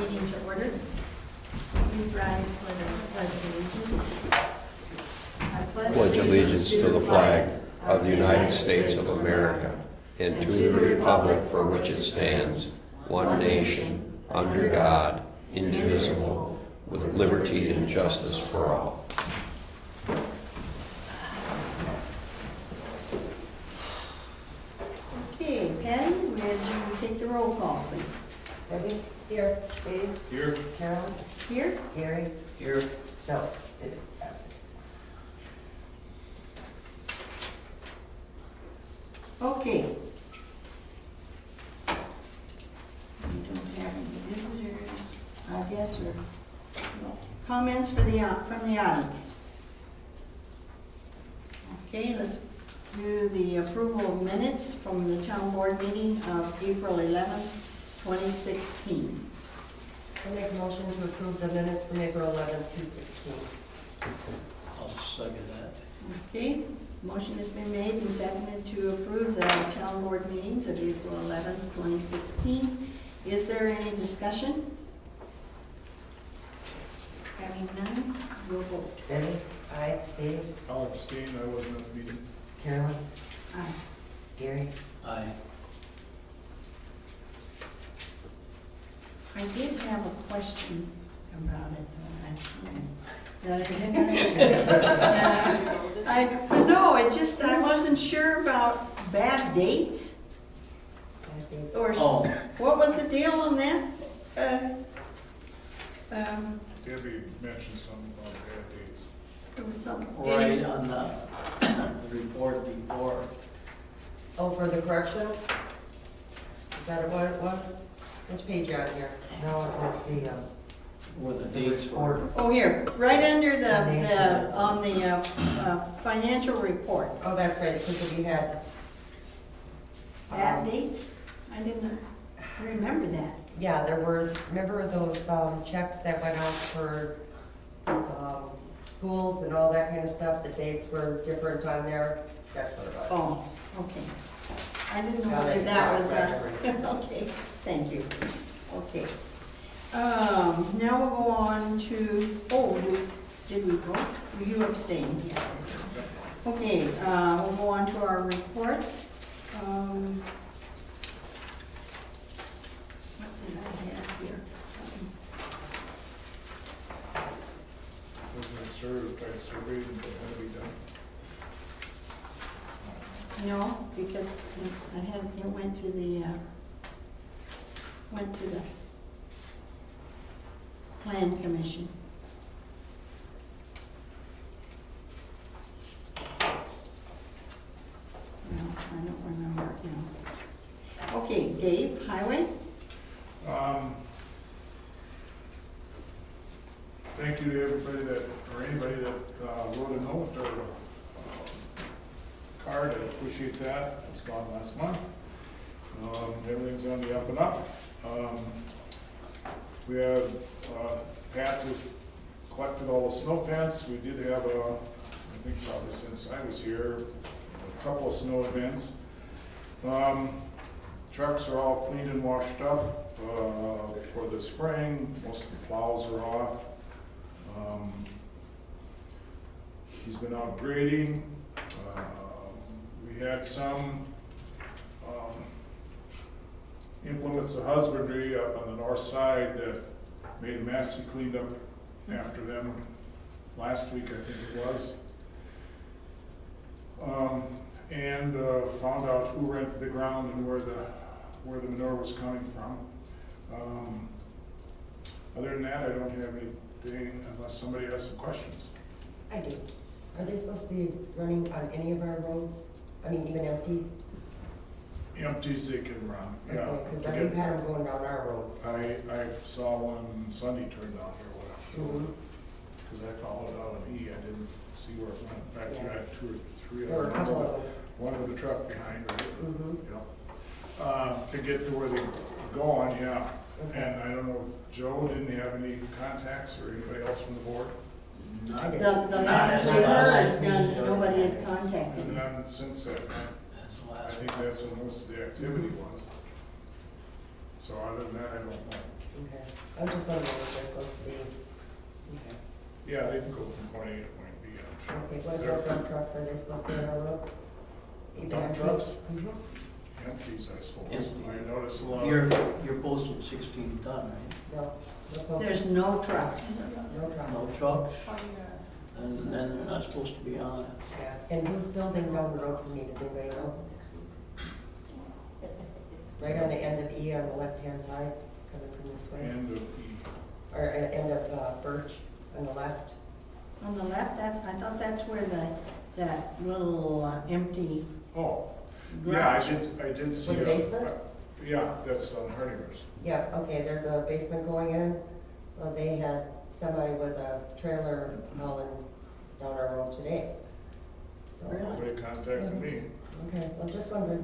meeting to order. Please rise for the Pledge of Allegiance. I Pledge allegiance to the flag of the United States of America and to the republic for which it stands, one nation, under God, indivisible, with liberty and justice for all. Okay, Patty, would you take the roll call, please? Debbie? Here. Dave? Here. Carol? Here? Gary? Here. No, it is absent. Okay. We don't have any visitors, I guess, or no. Comments from the audience. Okay, let's do the approval of minutes from the town board meeting of April 11th, 2016. I make a motion to approve the minutes from April 11th, 2016. I'll second that. Okay, motion has been made and seconded to approve the town board meetings of April 11th, 2016. Is there any discussion? Having none, we'll vote. Debbie? Aye. Dave? I'll abstain, I wasn't at the meeting. Carolyn? Aye. Gary? Aye. I did have a question about it last time. That I didn't understand. No, it just, I wasn't sure about bad dates. Or what was the deal on that? Debbie mentioned something about bad dates. There was some. Right on the report before. Oh, for the corrections? Is that what it was? Which page out here? No, it was the, Where the dates were. Oh, here, right under the on the financial report. oh, that's right, because we had. Bad dates? I didn't remember that. Yeah, there were, remember those checks that went out for schools and all that kind of stuff? The dates were different on there. That's what it was. Oh, okay. I didn't know Now whether that that you was, got okay, thank you. Okay. Now we'll go on to, did we vote? You abstained, yeah. Okay, we'll go on to our reports. What did I have here? Was there certified surveys and what had to be done? No, because I had, it went to the Plan Commission. No, I don't remember, no. Okay, Dave, Highway? Thank you to everybody that, or anybody that wrote a note or card, I appreciate that. It was gone last month. Everything's on the up and up. We have, Pat just collected all the snow fence. We did have I think probably since I was here, a couple of snow events. Trucks are all cleaned and washed up for the spring. Most of the plows are off. He's been out grading. We had some implements of husbandry up on the north side that made a mess. He cleaned up after them last week, I think it was. And found out who rented the ground and where the manure was coming from. Other than that, I don't have anything unless somebody has some questions. I do. Are they supposed to be running on any of our roads? I mean, even empty? Empties they can run, yeah. Because we've had them going down our roads. I saw one Sunday turn down here, because I followed out on E, I didn't see where it went. In fact, you had two or three of There were a couple of them. One with the truck behind, right? Mm-hmm. Yep. To get to where they go on, yeah. Okay. And I don't know if Joe didn't have any contacts or anybody else from the board? The last we heard, nobody had contacted And me. then since that, I think that's when most of the activity was. So other than that, I don't know. Okay, I'm just wondering if they're supposed to be. Okay. Yeah, they can go from point A to point B, I'm sure. Okay, what about dump trucks, are they supposed to be on the road? Even Dump empty? trucks? Mhm. Empties, I suppose. Empty. I noticed a lot. You're posted 16 ton, right? No, no post- There's no trucks. no trucks. No trucks, and then they're not supposed to be on it. Yeah, and who's building down the road from me, does anybody know? Right on the end of E on the left-hand side, coming from this way, End of E. or end of Birch on the left. On the left, I thought that's where that little empty Oh, yeah, garage. I did see. With the a- basement? Yeah, that's on Hardinger's. Yeah, okay, there's a basement going in. Well, they had somebody with a trailer hauling down our road today. So, Really? Nobody contacted me. okay, well, just wondering.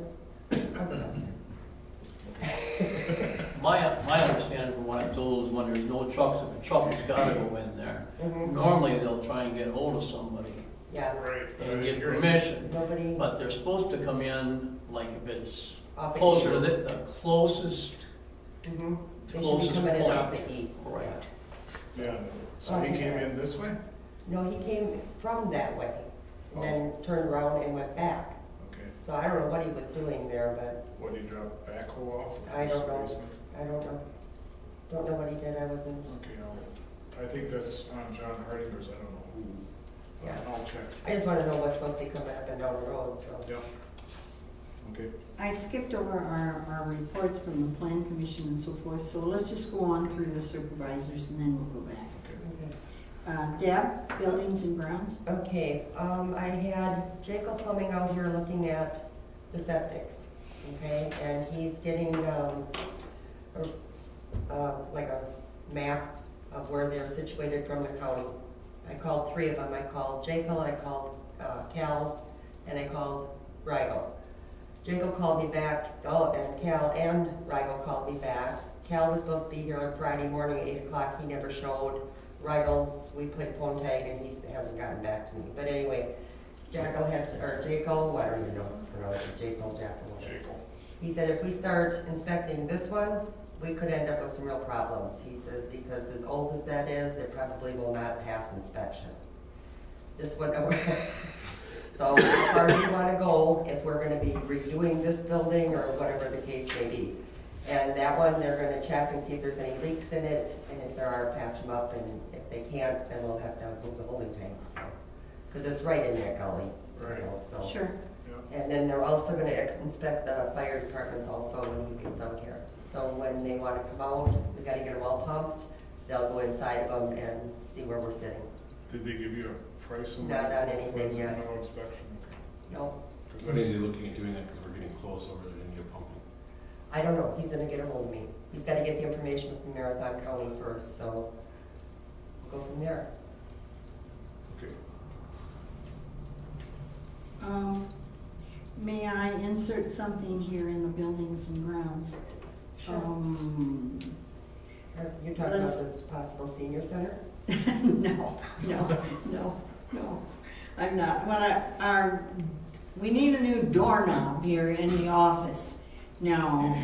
My understanding from what I'm told is when there's no trucks, if a truck has gotta go in there, Mhm. normally they'll try and get hold of somebody Yeah, Right. and get permission. nobody But they're supposed to come in, like if it's off the closer to E. the closest, Mhm. They should be closest coming in point. off the E. right. Yeah, so he came in this way? No, he came from that way, and then turned around and went back. Okay. So I don't know what he was doing there, but What, he dropped backhoe off? of I his don't know. basement? I don't know. Don't know what he did, I wasn't, Okay, I think that's on John Hardinger's, I don't know who. Yeah. I'll check. I just wanna know what's supposed to be coming up and down the road, so. Yeah. Okay. I skipped over our reports from the plan commission and so forth, so let's just go on through the supervisors and then we'll go back. Okay. Deb, buildings and grounds? Okay, I had Jacob Plumbing out here looking at the septics, okay? And he's getting, like a map of where they're situated from the county. I called three of them. I called Jacob, I called Cal's, and I called Rigel. Jacob called me back, and Cal and Rigel called me back. Cal was supposed to be here on Friday morning at 8 o'clock, he never showed. Rigel's, we played phone tag and he hasn't gotten back to me. But anyway, Jacob, I don't even know, Jacob, Jekyll. he said if we start inspecting this one, we could end up with some real problems. He says because as old as that is, it probably will not pass inspection. This one, so how far do you want to go if we're going to be redoing this building or whatever the case may be? And that one, they're going to check and see if there's any leaks in it, and if there are, patch them up, and if they can't, then we'll have to move the holding tank, so. Because it's right in that gully, you know, so. Sure. Yeah. And then they're also gonna inspect the fire departments also when he gets out here. So when they wanna come out, we gotta get them all pumped, they'll go inside of them and see where we're sitting. Did they give you a price on Not that? on anything yet. No inspection, okay. No, 'Cause When is that's- he looking at doing that, because we're getting close over to the new pumping? I don't know, he's gonna get a hold of me. He's gotta get the information from Marathon County first, so we'll go from there. Okay. May I insert something here in the buildings and grounds? Sure. You're talking about Let's- this possible senior center? No, I'm not. We need a new doorknob here in the office. Now,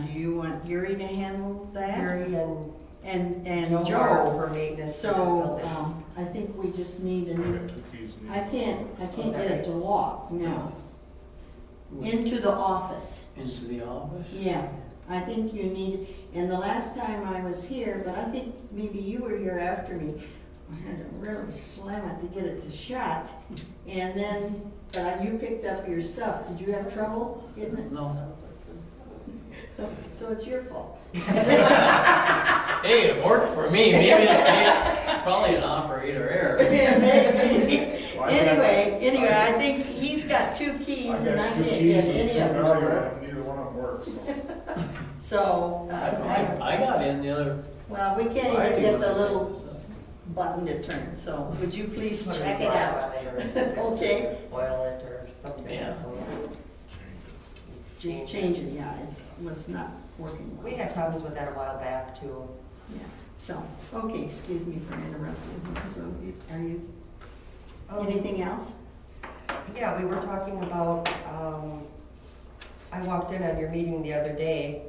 do you want Gary to handle that? Gary and And Joe Joe? for maintenance for this So, building. I think we just need a We new, got 2 keys. I can't get it to lock now. Into the office. Into the office? Yeah, I think you need, and the last time I was here, but I think maybe you were here after me, I had to really slam it to get it to shut, and then, you picked up your stuff. Did you have trouble getting it? No. So it's your fault. Hey, it worked for me, maybe it's probably an operator error. Yeah, maybe. Well, I got- Anyway, I think he's got 2 keys and I got 2 can't keys get and any of them to neither work. neither one of them work, so. So, I got in the other well, we can't even Friday get when the I- little button to turn, so would you please Put a check it oil out? on it or Okay. Oil it or something. Yeah. So, Just change it, yeah, it was not working well. We had problems with that a while back too. Yeah, so, okay, excuse me for interrupting, so are you, anything else? Yeah, we were talking about, I walked in on your meeting the other day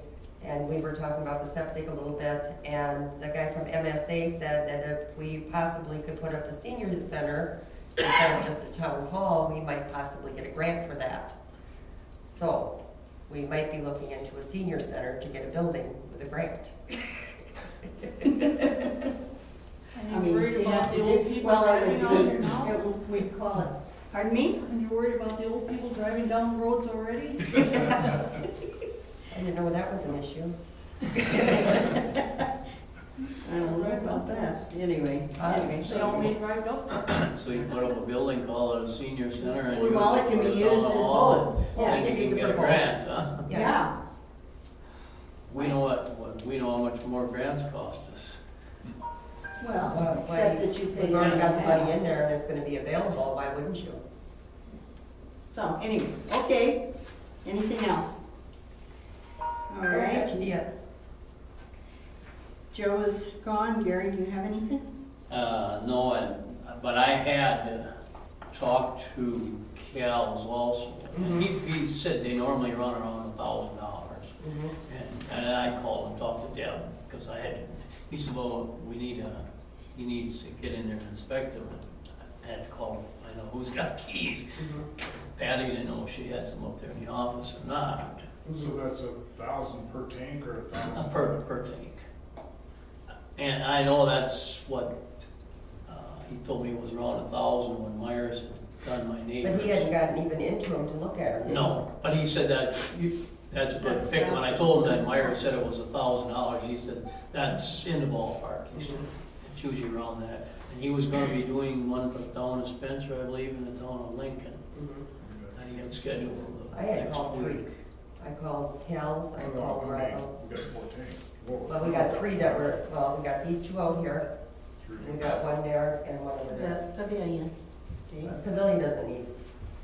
And we were talking about the septic a little bit, and the guy from MSA said that if we possibly could put up a senior center instead of just a town hall, we might possibly get a grant for that. So, we might be looking into a senior center to get a building with a grant. I mean, worried you about have to the old do, people well, driving out here it now? would, we call it, pardon me? And you're worried about the old people driving down the roads already? I didn't know that was an issue. I don't know about that, anyway, They all may drive up. So you put up a building, call it a senior center, and use it Well, it can for be a used town as hall, both. Yeah, and you then can you use it get for a both. grant, huh? Yeah, We know we know how much more grants cost us. well, except that you pay. We've already got the money in there and it's gonna be available, why wouldn't you? So, anyway, okay, anything else? All right, That should be it. Joe's gone, Gary, do you have anything? No, but I had talked to Cal's also. And he said they normally run around $1,000. And I called and talked to Deb, because he said, well, he needs to get in there and inspect them. I had to call, I know who's got keys. Patty didn't know if she had some up there in the office or not. So that's 1,000 per tank or 1,000? Per tank. And I know that's what, he told me it was around 1,000 when Myers had done my neighbors. But he hadn't gotten even into them to look at them. No, but he said that's a good fix. When I told him that Myers said it was $1,000, he said, that's in the ballpark. He said, it's usually around that. And he was gonna be doing one for the town of Spencer, I believe, and the town of Lincoln. And he had scheduled for I the had next called three. week. I called Cal's, I called Rydell. We got 4 tanks. Whoa. Well, we got three that were, well, we got these two out here, Three. and we got one there and one over there. The pavilion. Dave? Pavilion doesn't need,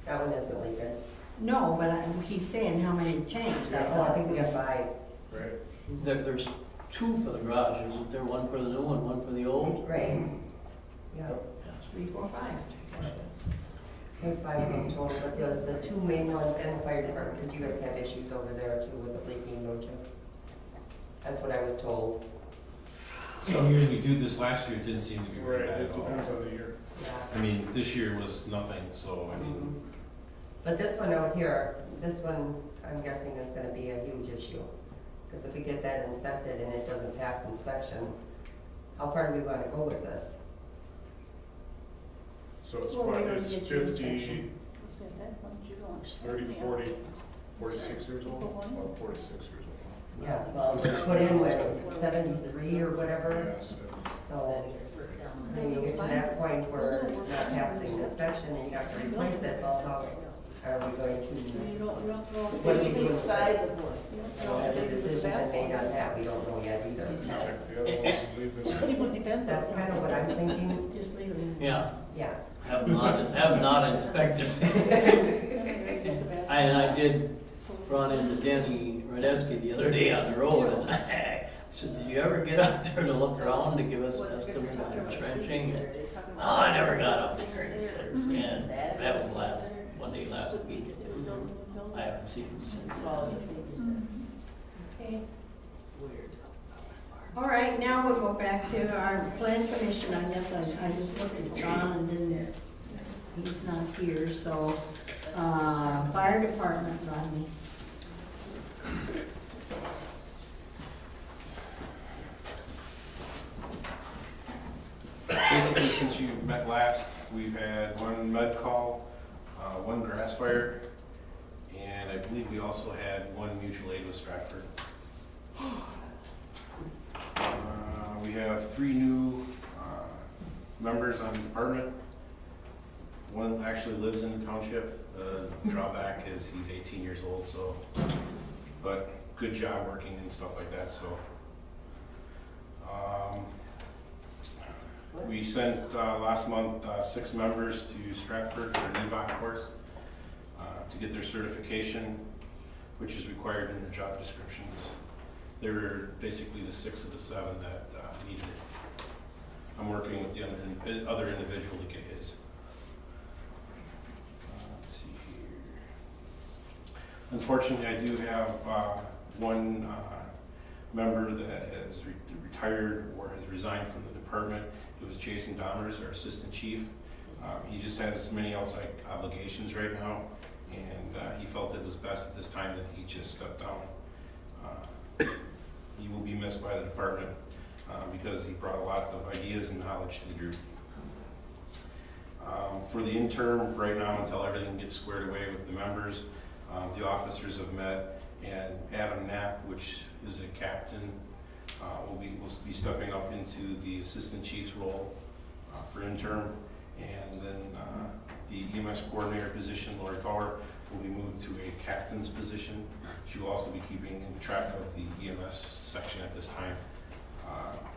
that one isn't leaking. No, but he's saying how many tanks. Oh, I think we got 5. Right. There's 2 for the garage, isn't there? One for the new one, one for the old? Great. Yeah, Yes. 3, 4, 5. there's 5 of them total, but the 2 main ones and the fire department, because you guys have issues over there too with it leaking, don't you? That's what I was told. Some years we do this, last year it didn't seem to be Right, very bad it at all. depends on the year. I mean, this year was nothing, so I mean, But this one out here, this one, I'm guessing is gonna be a huge issue. Because if we get that inspected and it doesn't pass inspection, how far do we wanna go with this? So it's Well, we're what, gonna it's get your 50, inspection. Was at that point, you don't it's understand 30, the 40, option. 46 years old? Well, 46 years old. Yeah, well, we put in with 73 or whatever, Yes, so when you get to that point where it's not passing inspection and you have to replace it, well, how are we going You to, don't throw what are we doing with beside this? the board. You don't throw Has a things in the decision been made on back. that? We don't know yet either. check the other ones and leave this. It depends on. That's kind of what I'm thinking, Just leave it. Yeah, yeah. have not inspected. Just a bad- And I did So- run into Denny Radetsky the other day on the road, and I said, did you ever get out there to look around to give us an estimate on the trenching? And, oh, I never got up there, he said, and that was one day last week. I haven't seen him since. Okay. All right, now we'll go back to our plan commission. I guess I just looked at John and didn't, he's not here, so, fire department, Rodney. basically, since you met last, we've had one med call, one grass fire, and I believe we also had one mutual aid with Stratford. We have 3 new members on the department. One actually lives in the township. Drawback is he's 18 years old, so, but good job working and stuff like that, so. We sent last month 6 members to Stratford for an EVOC course to get their certification, which is required in the job descriptions. They were basically the 6 of the 7 that needed it. I'm working with the other individual to get his. Let's see here. Unfortunately, I do have one member that has retired or has resigned from the department. It was Jason Dahmers, our assistant chief. He just has many outside obligations right now, and he felt it was best at this time that he just stepped down. He will be missed by the department because he brought a lot of ideas and knowledge to the group. For the interim, right now, until everything gets squared away with the members, the officers have met, and Adam Knapp, which is a captain, will be stepping up into the assistant chief's role for interim, and then the EMS coordinator position, Lori Fowler, will be moved to a captain's position. She will also be keeping track of the EMS section at this time.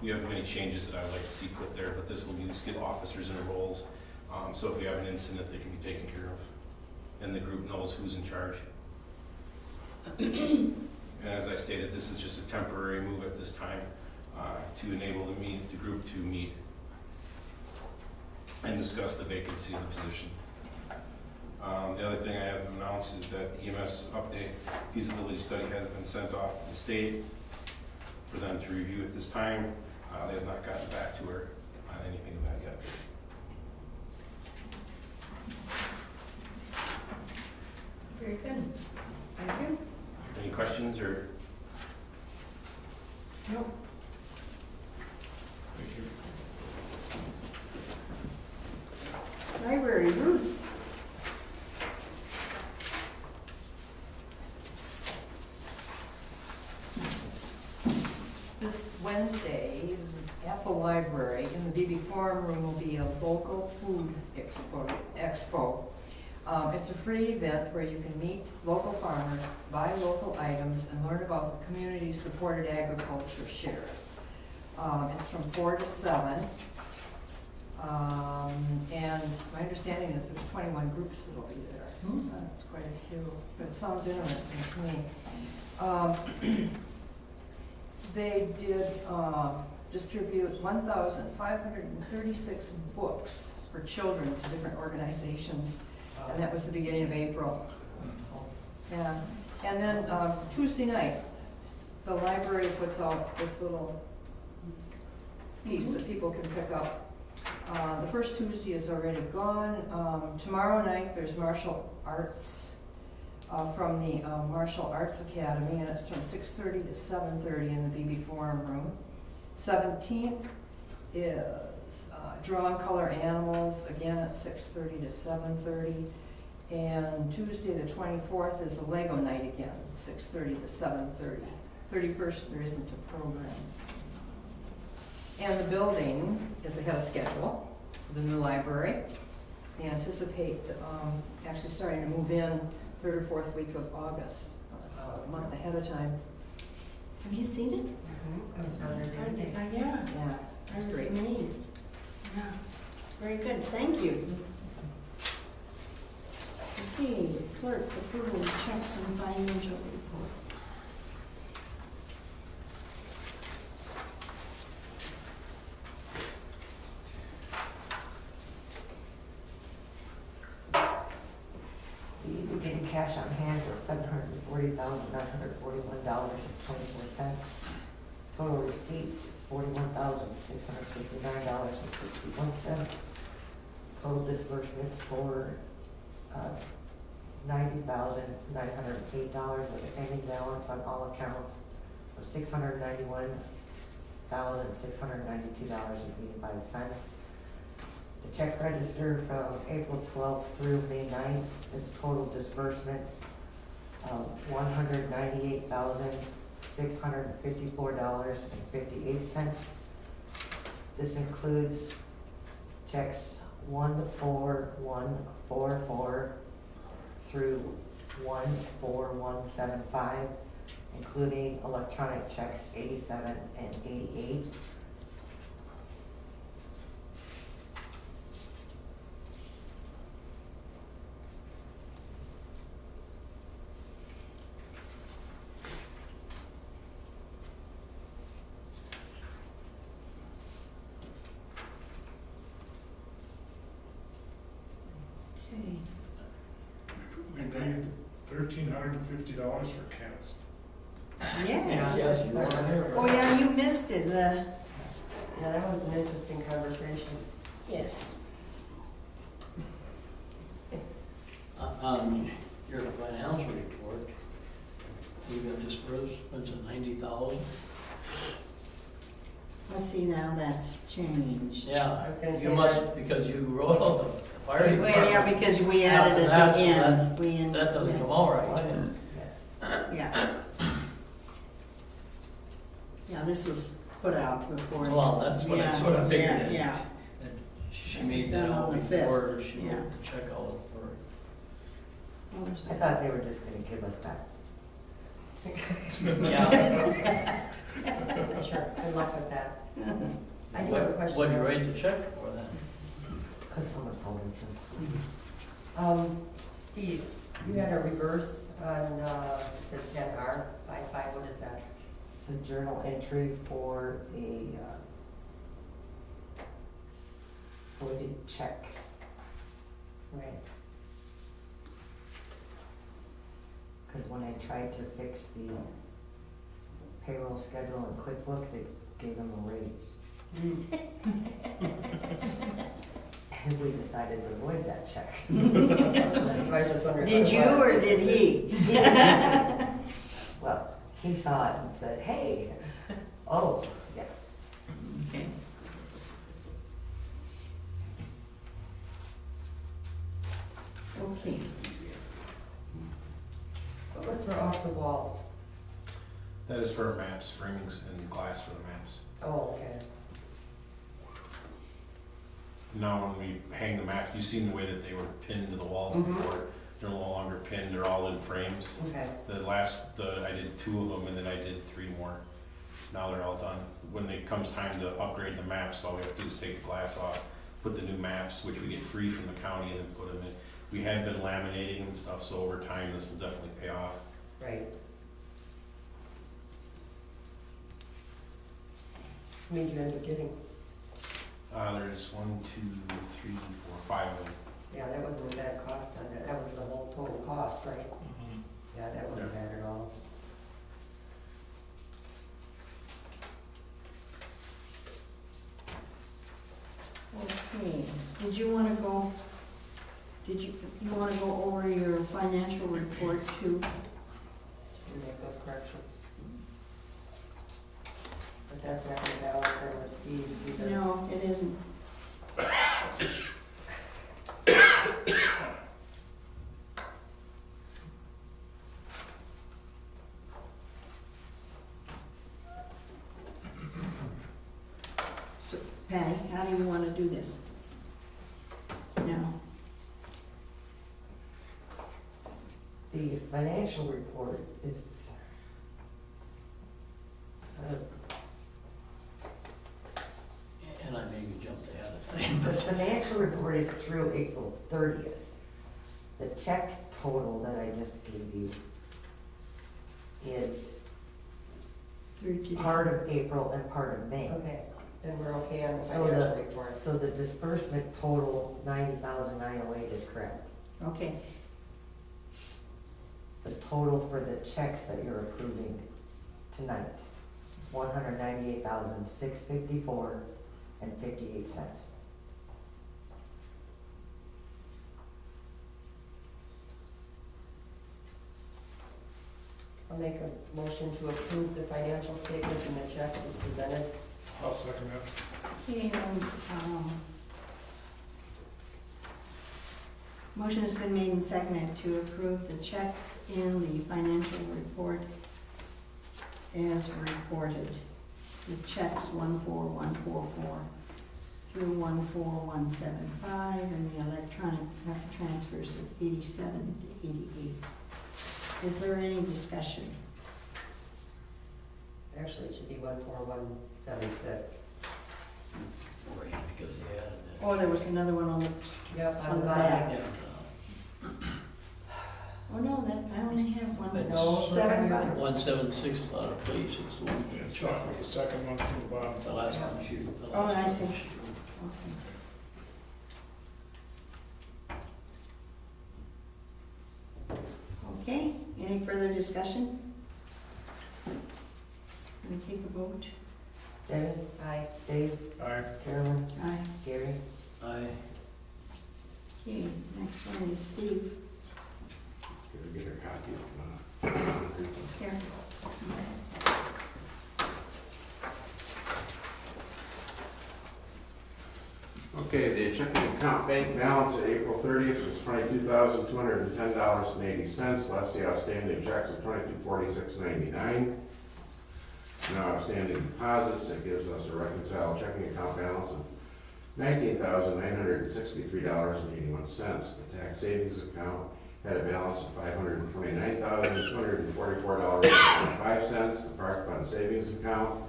We have many changes that I would like to see put there, but this will be to get officers in the roles. So if we have an incident, they can be taken care of, and the group knows who's in charge. And as I stated, this is just a temporary move at this time to enable the group to meet and discuss the vacancy of the position. The other thing I have to announce is that the EMS update feasibility study has been sent off to the state for them to review at this time. They have not gotten back to her on anything of that yet. Very good. Thank you. Any questions or? Nope. Thank you. Library, Ruth. This Wednesday at the library in the BB Forum Room will be a local food expo. It's a free event where you can meet local farmers, buy local items, and learn about the community-supported agriculture shares. It's from 4 to 7. And my understanding is there's 21 groups that will be there. That's quite a few, but it sounds interesting to me. They did distribute 1,536 books for children to different organizations, and that was the beginning of April. Yeah. And then Tuesday night, the library puts out this little piece that people can pick up. The first Tuesday is already gone. Tomorrow night, there's martial arts from the Martial Arts Academy, and it's from 6:30 to 7:30 in the BB Forum Room. 17th is Draw and Color Animals, again at 6:30 to 7:30. And Tuesday the 24th is a Lego night again, 6:30 to 7:30. 31st, there isn't a program. And the building is ahead of schedule for the new library. They anticipate actually starting to move in 3rd or 4th week of August, a month ahead of time. Have you seen it? Yeah, Yeah, I it's was great. amazed. Yeah, very good, thank you. Okay, clerk, approval of checks and financial report. The beginning cash on hand was $740,941.24. Total receipts, $41,659.61. Total disbursements for $90,908 with an ending balance on all accounts of $691,692.85. The check register from April 12th through May 9th is total disbursements of $198,654.58. This includes checks 14144 through 14175, including electronic checks 87 and 88. Okay. We paid $1,350 for cats. Yes. Yes. Yes, You weren't sir. here. Oh, yeah, you missed it, Yeah, that was an interesting conversation. yes. On your financial report, you got disbursements of 90,000. Let's see, now that's changed. I Yeah, was gonna you say must, that's- because you wrote out the fire Well, yeah, department. because we added at After the that, so end. We in- That doesn't yeah. come out right. Yes. Yeah. Yeah, this was put out before. Well, that's what I Yeah, sort of figured. yeah, it. yeah. And she That was made that done out on the before she yeah. wrote the check out for. What was I it? thought they were just gonna give us that. Yeah. Sure, good luck with that. I do have a question. What'd you write the check for then? Cause someone told me to. Steve, you had a reverse on, it says 10R, 55, what is that? It's a journal entry for a voided check. Right. Cause when I tried to fix the payroll schedule in QuickBooks, it gave them a raise. And we decided to void that check. I was just wondering. Did what it you was. or did he? Well, he saw it and said, hey, oh, yeah. Okay. Okay. What was for off the wall? That is for maps, framings and glass for the maps. Oh, okay. Now, when we hang the maps, you've seen the way that they were pinned to the walls Mhm. before. They're no longer pinned, they're all in frames. Okay. I did 2 of them and then I did 3 more. Now they're all done. When it comes time to upgrade the maps, all we have to do is take the glass off, put the new maps, which we get free from the county, and then put them in. We have been laminating them and stuff, so over time, this will definitely pay off. Right. How many did you end up getting? There's 1, 2, 3, 4, 5 of them. Yeah, that wasn't a bad cost on that. That was the whole total cost, right? Yeah, that wasn't Yeah. bad at all. Okay, did you wanna go, you wanna go over your financial report too? Did you make those corrections? But that's not gonna balance out with Steve's either. No, it isn't. So, Patty, how do you wanna do this? Now, The financial report is, And I maybe jumped ahead of thing. the financial report is through April 30th. The check total that I just gave you is through today. part of April and part of May. Okay, then we're okay on the So financial report. So the disbursement total, 90,908 is correct. Okay, The total for the checks that you're approving tonight is 198,654 and 58 cents. I'll make a motion to approve the financial statement and the check as presented. I'll second that. okay, motion has been made and seconded to approve the checks in the financial report as reported. The checks 14144 through 14175 and the electronic transfers of 87 to 88. Is there any discussion? Actually, it should be 14176. Right, because they added that. Oh, there was another one on the, Yep, on the back. Yeah, Oh, no, that, I only have one. That's- No, 75. 176 is out of place, it's the one from the It's truck. the second one from the bottom. The last one she. the Oh, last I one see. she- Okay, any further discussion? we take a vote? David? Aye. Dave? Aye. Carolyn? Aye. Gary? I, Okay, next one is Steve. Get a copy of Here. Okay, the checking account bank balance at April 30th was $22,210.80, less the outstanding checks of $2246.99. Now outstanding deposits, that gives us a reconciled checking account balance of $19,963.81. The tax savings account had a balance of $529,244.25. The park fund savings account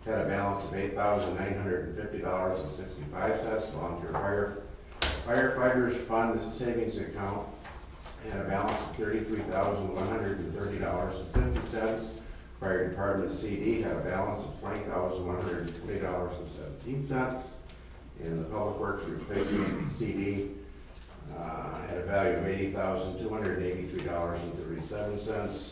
had a balance of $8,950.65. Volunteer firefighters fund savings account had a balance of $33,130.50. Fire department CD had a balance of $20,120.17. And the public works replacement CD had a value of $80,283.37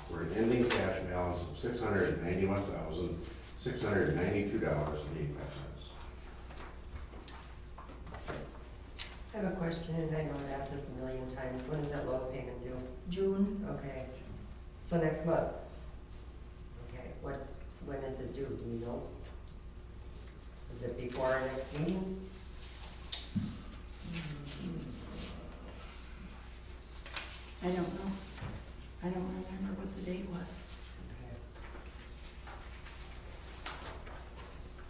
for an ending cash balance of $691,692.85. I have a question, and I know I've asked this a million times. When is that loan payment due? June. Okay. So next month? Okay, when is it due? Do you know? Is it before our next meeting? I don't know. I don't remember what the date was. Okay.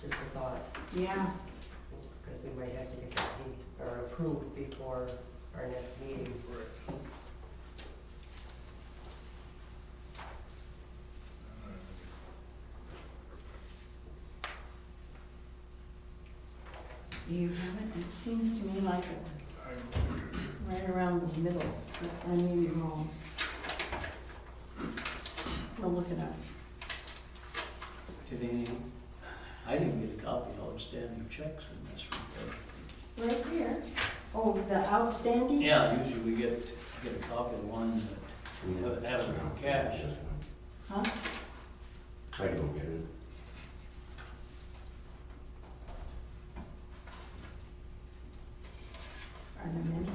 Just a thought, Yeah, because we might have to get that paid or approved before our next meeting. do you have it? It seems to me like it was right around the middle, but I may be wrong. We'll look it up. did any, I didn't get a copy of outstanding checks in this report. Right here. Oh, the outstanding? Yeah, usually we get a copy of the ones that haven't been cashed. Huh? I can go get it. Are there many?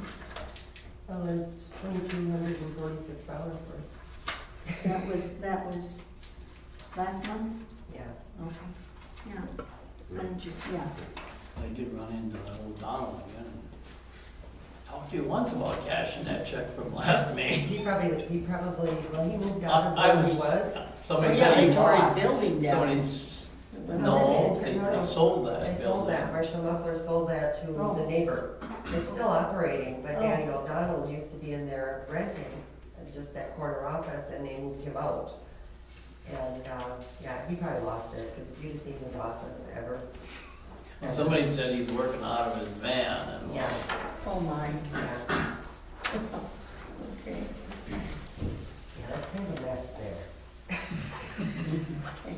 Well, there's $2,246 worth. That was last month? Yeah. Okay. Yeah. Yeah. I did run into old Donald again and talked to you once about cashing that check from last May. He probably, well, he moved out of I where he was- was. Somebody Oh, yeah, said they he tore his lost. building down. Somebody's, Well, no, they- they sold that They building. sold that, Marshall Muffler sold that to Oh. the neighbor. It's still operating, but Oh. Danny O'Donnell used to be in there renting, just that corner office, and they moved him out. And, yeah, he probably lost it, because if you'd have seen his office ever. And somebody said he's working out of his van and. Yeah, Oh, my. yeah, Okay. yeah, that's kind of a mess there. Okay.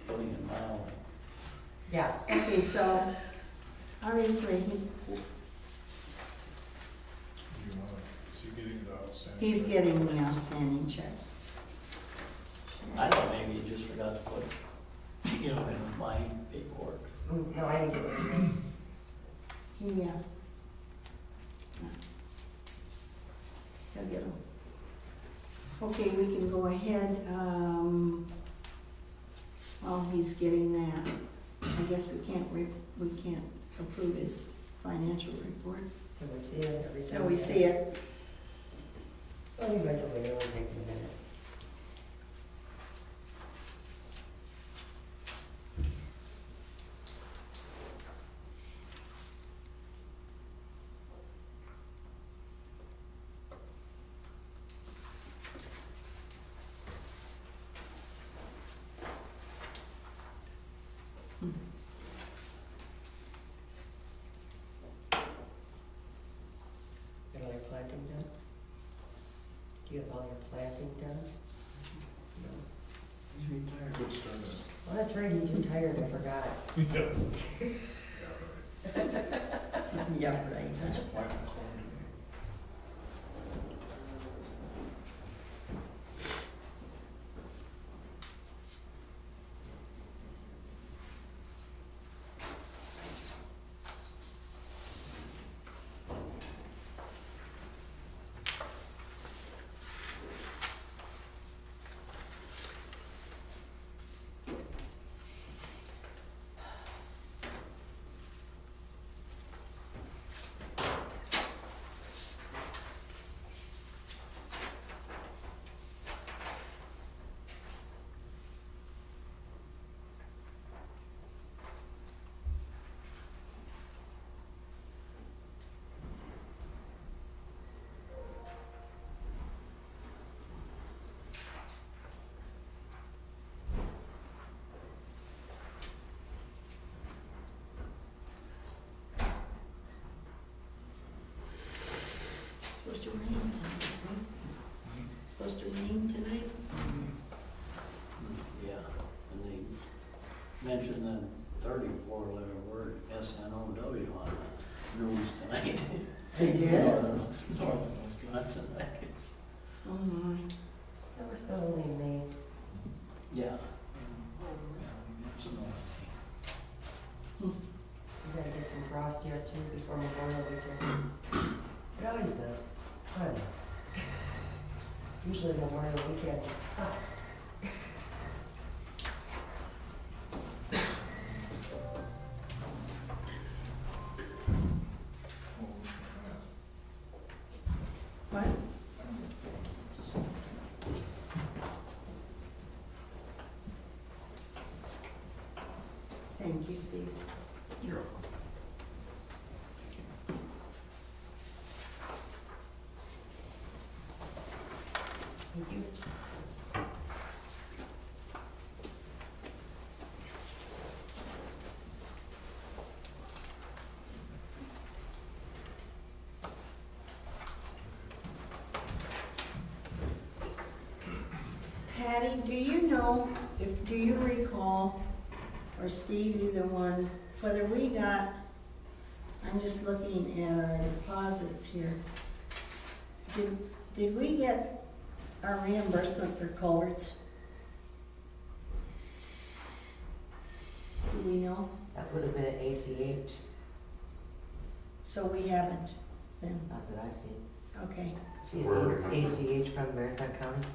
Putting it mildly. Yeah, Okay, so obviously You wanna, is he getting the outstanding? he's getting the outstanding checks. I thought maybe he just forgot to put, in my paperwork. no, I didn't get it. He, he'll get them. Okay, we can go ahead, while he's getting that. I guess we can't approve his financial report Can we see it every time? till we see it. Well, you guys will wait, it'll take a minute. Got all your planting done? Do you have all your planting done? No. He's retired. Good start. Well, that's right, he's retired, I forgot. Yeah. Yeah, right. He's planting corn. mentioned the 34-letter word SNOW on the news tonight. They did? North of Wisconsin, I guess. Oh my. That we're still only in May. Yeah. We gotta get some frost here too before Memorial Weekend. It always does. Fun. Usually Memorial Weekend sucks. What? Thank you, Steve. You're welcome. Thank you. Patty, do you know, do you recall, or Steve, either one, whether we got, I'm just looking at our deposits here. Did we get our reimbursement for culverts? Do we know? That would have been at ACH, So we haven't, then, not that I've seen. okay. See, Where would it come from? ACH from Marathon County?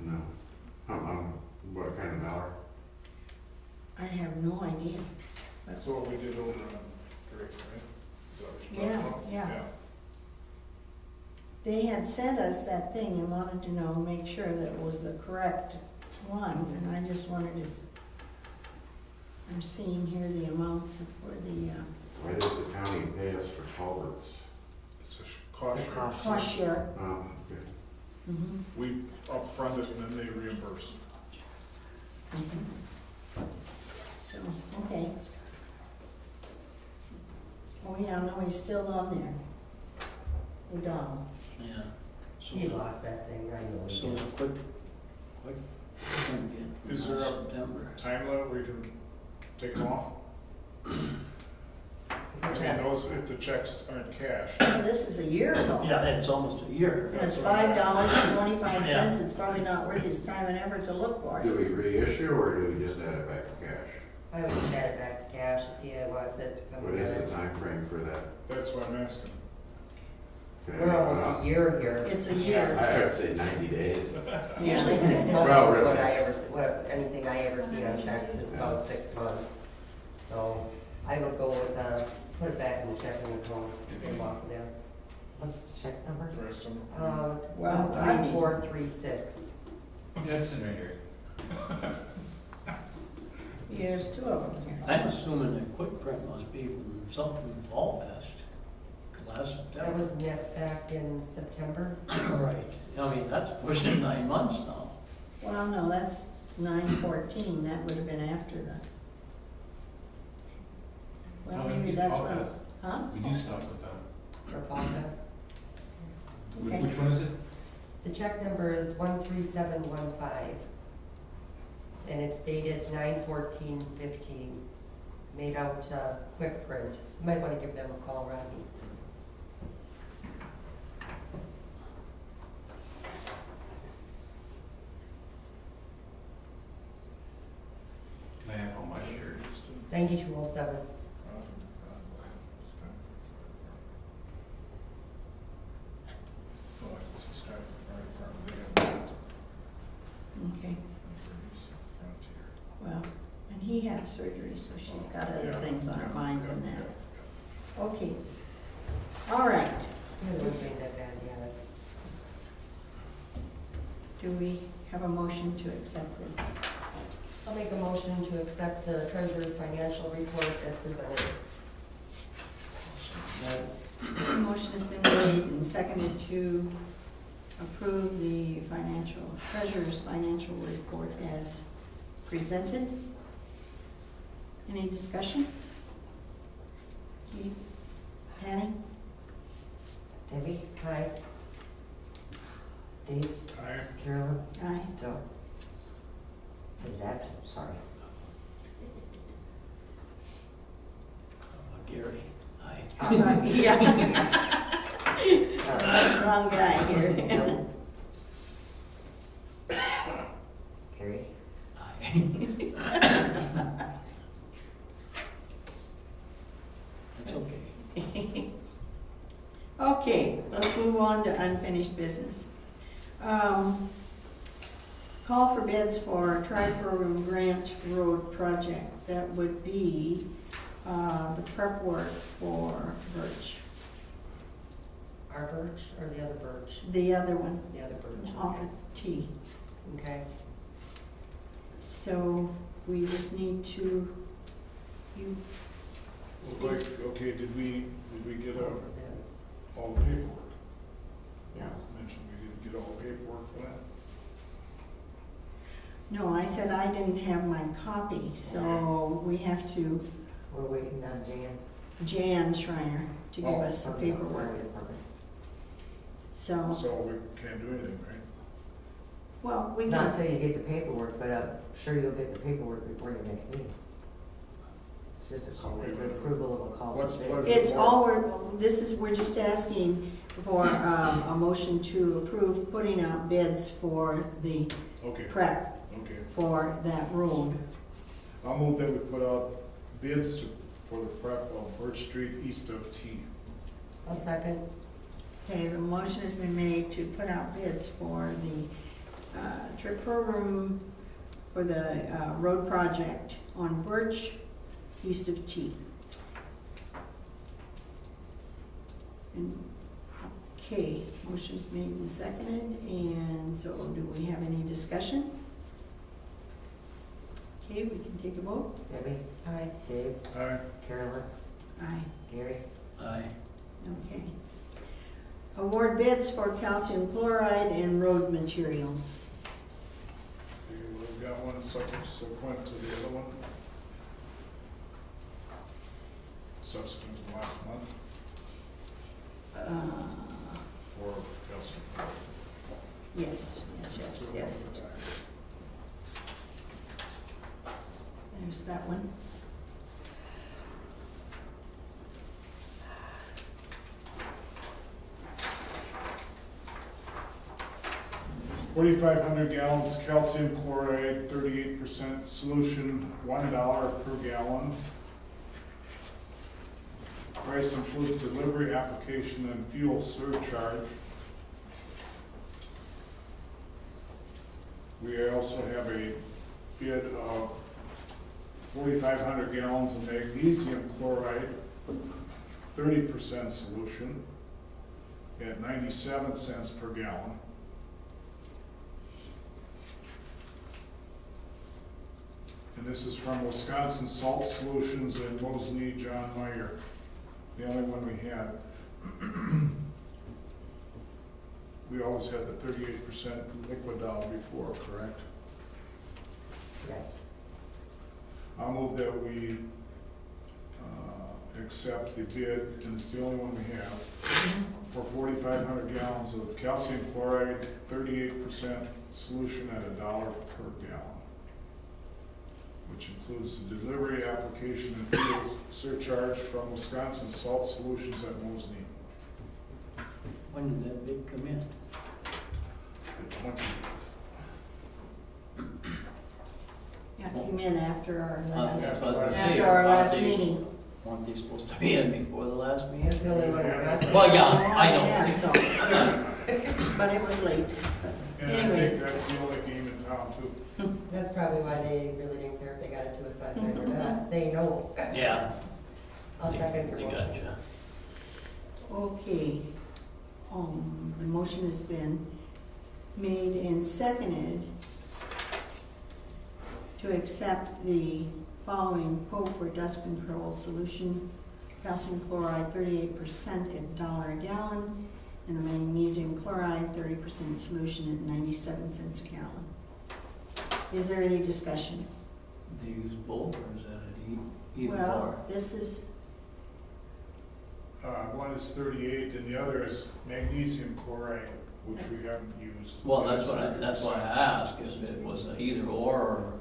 No. What kind of dollar? I have no idea. That's what we did over on Drake, right? Is that what you're Yeah, talking about? yeah. They had sent us that thing and wanted to know, make sure that it was the correct ones, and I just wondered if, I'm seeing here the amounts for the Why does the county pay us for culverts? It's a cost It's a share. cost. cost share. Okay. Mhm, We upfront it and then they reimburse. mhm. So, okay. Oh, yeah, no, he's still on there. O'Donnell. Yeah. So- He lost that thing, I know. he So did. it's quick, again, Is there a- September. Time limit where you can take them off? I mean, Checks. those, if the checks aren't cash. Oh, this is a year ago. Yeah, it's almost a year. And it's $5.25, it's probably not worth his time and effort to look for Do it. we reissue or do we just add it back to cash? I would add it back to cash if DI wants it to come What is the together. time frame for that? That's what I'm asking. Can I We're make one almost up? a year here. It's a year. I would say 90 days. Usually 6 months Well, is what really. I ever, anything I ever see on checks is about 6 months. So I would go with, put it back in the checking account, get them off of there. What's the check number? The rest of them. Well, I mean- 1436. That's in right here. There's two of them here. I'm assuming the quick print must be from something from Fall Fest, last That September. was net back in September. Right, I mean, that's pushing 9 months now. Well, no, that's 9/14, that would have been after the. Well, No, we maybe do that's Fall when, Fest. huh? We do stuff with them. For Fall Fest. Okay. Which one is it? The check number is 13715. And it's dated 9/14/15. Made out quick print. You might want to give them a call, Rodney. Can I have how much here? 9207. Okay, well, and he had surgery, so she's got other things on her mind than that. Okay, all right, It wasn't that bad yet. do we have a motion to accept it? I'll make a motion to accept the treasurer's financial report as presented. Motion has been made and seconded to approve the treasurer's financial report as presented. Any discussion? Keith? Patty? Debbie? Aye. Dave? Aye. Carolyn? Aye. Joe? Is that, sorry. Yeah. Wrong guy here. Carrie? It's okay. Okay, let's move on to unfinished business. Call for bids for tri-program grant road project. That would be the prep work for Birch. Our birch or the other birch? The other one, The other birch. off of T. Okay. So we just need to, you, Like, okay, did we get Bids. all the paperwork? Yeah. Mentioned we didn't get all the paperwork for that. no, I said I didn't have my copy, so we have to, We're waiting on Jan Schreiner to give us the from paperwork. highway department. So, So we can't do anything, right? well, we Not can, until you get the paperwork, but I'm sure you'll get the paperwork before your next meeting. It's just a call, it's approval of a call. for What's bid. pleasure? it's all we're just asking for a motion to approve putting out bids for the Okay, prep okay. for that road. I'll move that we put out bids for the prep of Birch Street east of T. I'll second. Okay, the motion has been made to put out bids for the trip program for the road project on Birch, east of T. And, okay, motion's made and seconded, and so do we have any discussion? Okay, we can take a vote. Debbie? Aye. Dave? Aye. Carolyn? Aye. Gary? Aye. Okay. Award bids for calcium chloride and road materials. Okay, we've got one subsequent to the other one. Subsequent to last month for calcium. Yes, yes. There's that one. $4,500 gallons calcium chloride, 38% solution, $1 per gallon. Price includes delivery, application, and fuel surcharge. We also have a bid of 4,500 gallons of magnesium chloride, 30% solution, at 97 cents per gallon. And this is from Wisconsin Salt Solutions in Moseley, John Meyer, the only one we had. We always had the 38% liquid down before, correct? Yes. I'll move that we accept the bid, and it's the only one we have, for 4,500 gallons of calcium chloride, 38% solution at $1 per gallon, which includes the delivery, application, and fuel surcharge from Wisconsin Salt Solutions at Moseley. When did that bid come in? The 20th. Yeah, came in after our last, That's what I was after saying. our last Aren't they- meeting. Weren't they supposed to be in before the last meeting? That's the only one we got. Well, yeah, I know. Yeah, so, yes, but it was late. And I Anyway. think that's the only game in town too. That's probably why they really didn't care if they got it to us on time or not. They know. Yeah. I'll second your They motion. gotcha. Okay, the motion has been made and seconded to accept the following quote for dust control solution: calcium chloride 38% at $1 a gallon, and the magnesium chloride 30% solution at 97 cents a gallon. Is there any discussion? Do you use both, or is that an either or? Well, this is, One is 38 and the other is magnesium chloride, which we haven't used. Well, that's why I asked, if it was a either or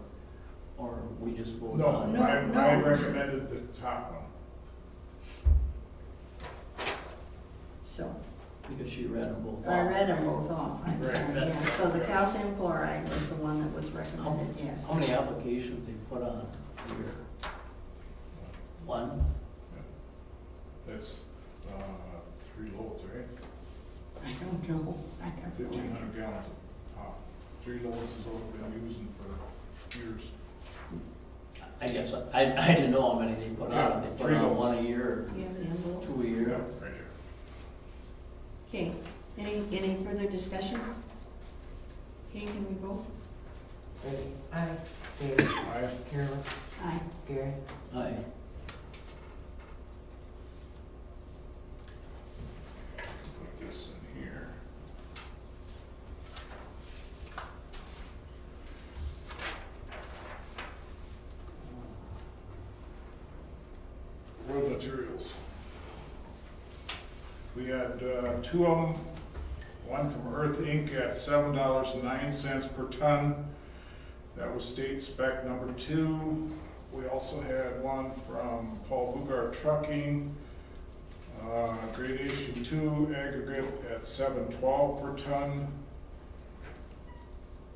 we just voted No, on it. No, I no. recommended the top one. because she read them both. I off. read them both off, I'm Right. sorry, yeah. So the calcium chloride was the one that was recommended, yes. How many applications they put on here? One? That's, 3 loads, right? I don't know. I don't know. 1,500 gallons of pop. 3 loads is what we've been using for years. I guess, I didn't know how many they put on. They put Three on loads. one a year, You have the envelope? or 2 a year. Right here. Okay, any further discussion? Okay, can we vote? Debbie, Aye. David, Aye. Carolyn, Aye. Gary. Aye. Put this in here. Road materials. We had 2 of them, one from Earth Inc. at $7.09 per ton. That was state spec number 2. We also had one from Paul Bugart Trucking, gradation 2 aggregate at $7.12 per ton.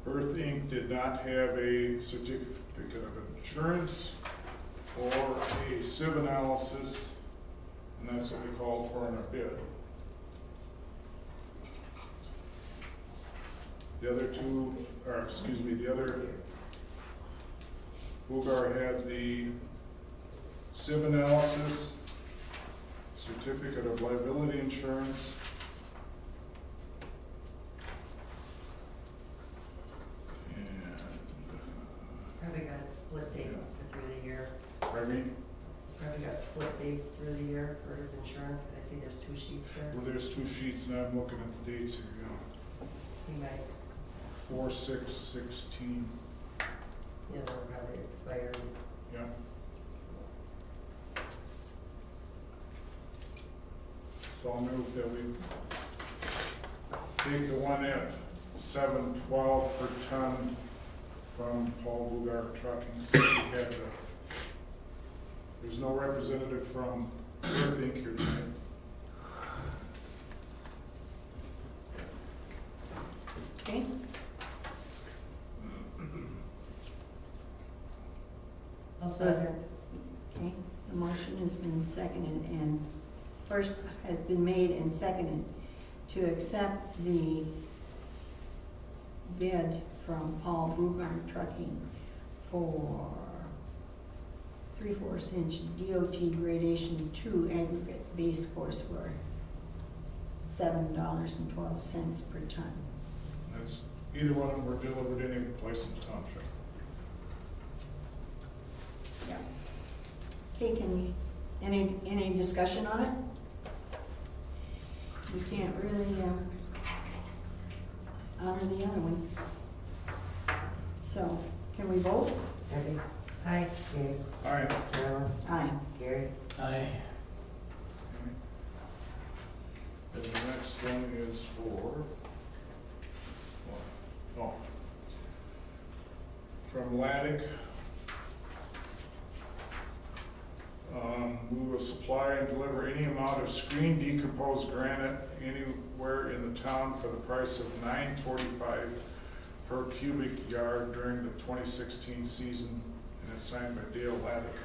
Earth Inc. did not have a certificate of insurance or a sieve analysis, and that's what we called for in our bid. The other two, or excuse me, the other, Bugart had the sieve analysis, certificate of liability insurance, and, Probably got split dates through the year. pardon me? Probably got split dates through the year for his insurance, but I see there's 2 sheets there. Well, there's 2 sheets, and I'm looking at the dates here, yeah. He might, 4/6/16, you know, probably expired. yeah. So I'll move that we take the one at $7.12 per ton from Paul Bugart Trucking. So we had there's no representative from Earth Inc. here tonight. Okay. I'll So is- second. Okay, the motion has been seconded and first has been made and seconded to accept the bid from Paul Bugart Trucking for 3/4 inch DOT gradation 2 aggregate base course for $7.12 per ton. That's, either one of them were delivered any place in the township. Yeah. Okay, can we, any discussion on it? We can't really, honor the other one. So, can we vote? Debbie, Aye. Dave, All right. Carolyn, Aye. Gary. Aye. And the next one is for, oh, from Laddick. We will supply and deliver any amount of screen decomposed granite anywhere in the town for the price of $9.45 per cubic yard during the 2016 season, and it's signed by Dale Laddick.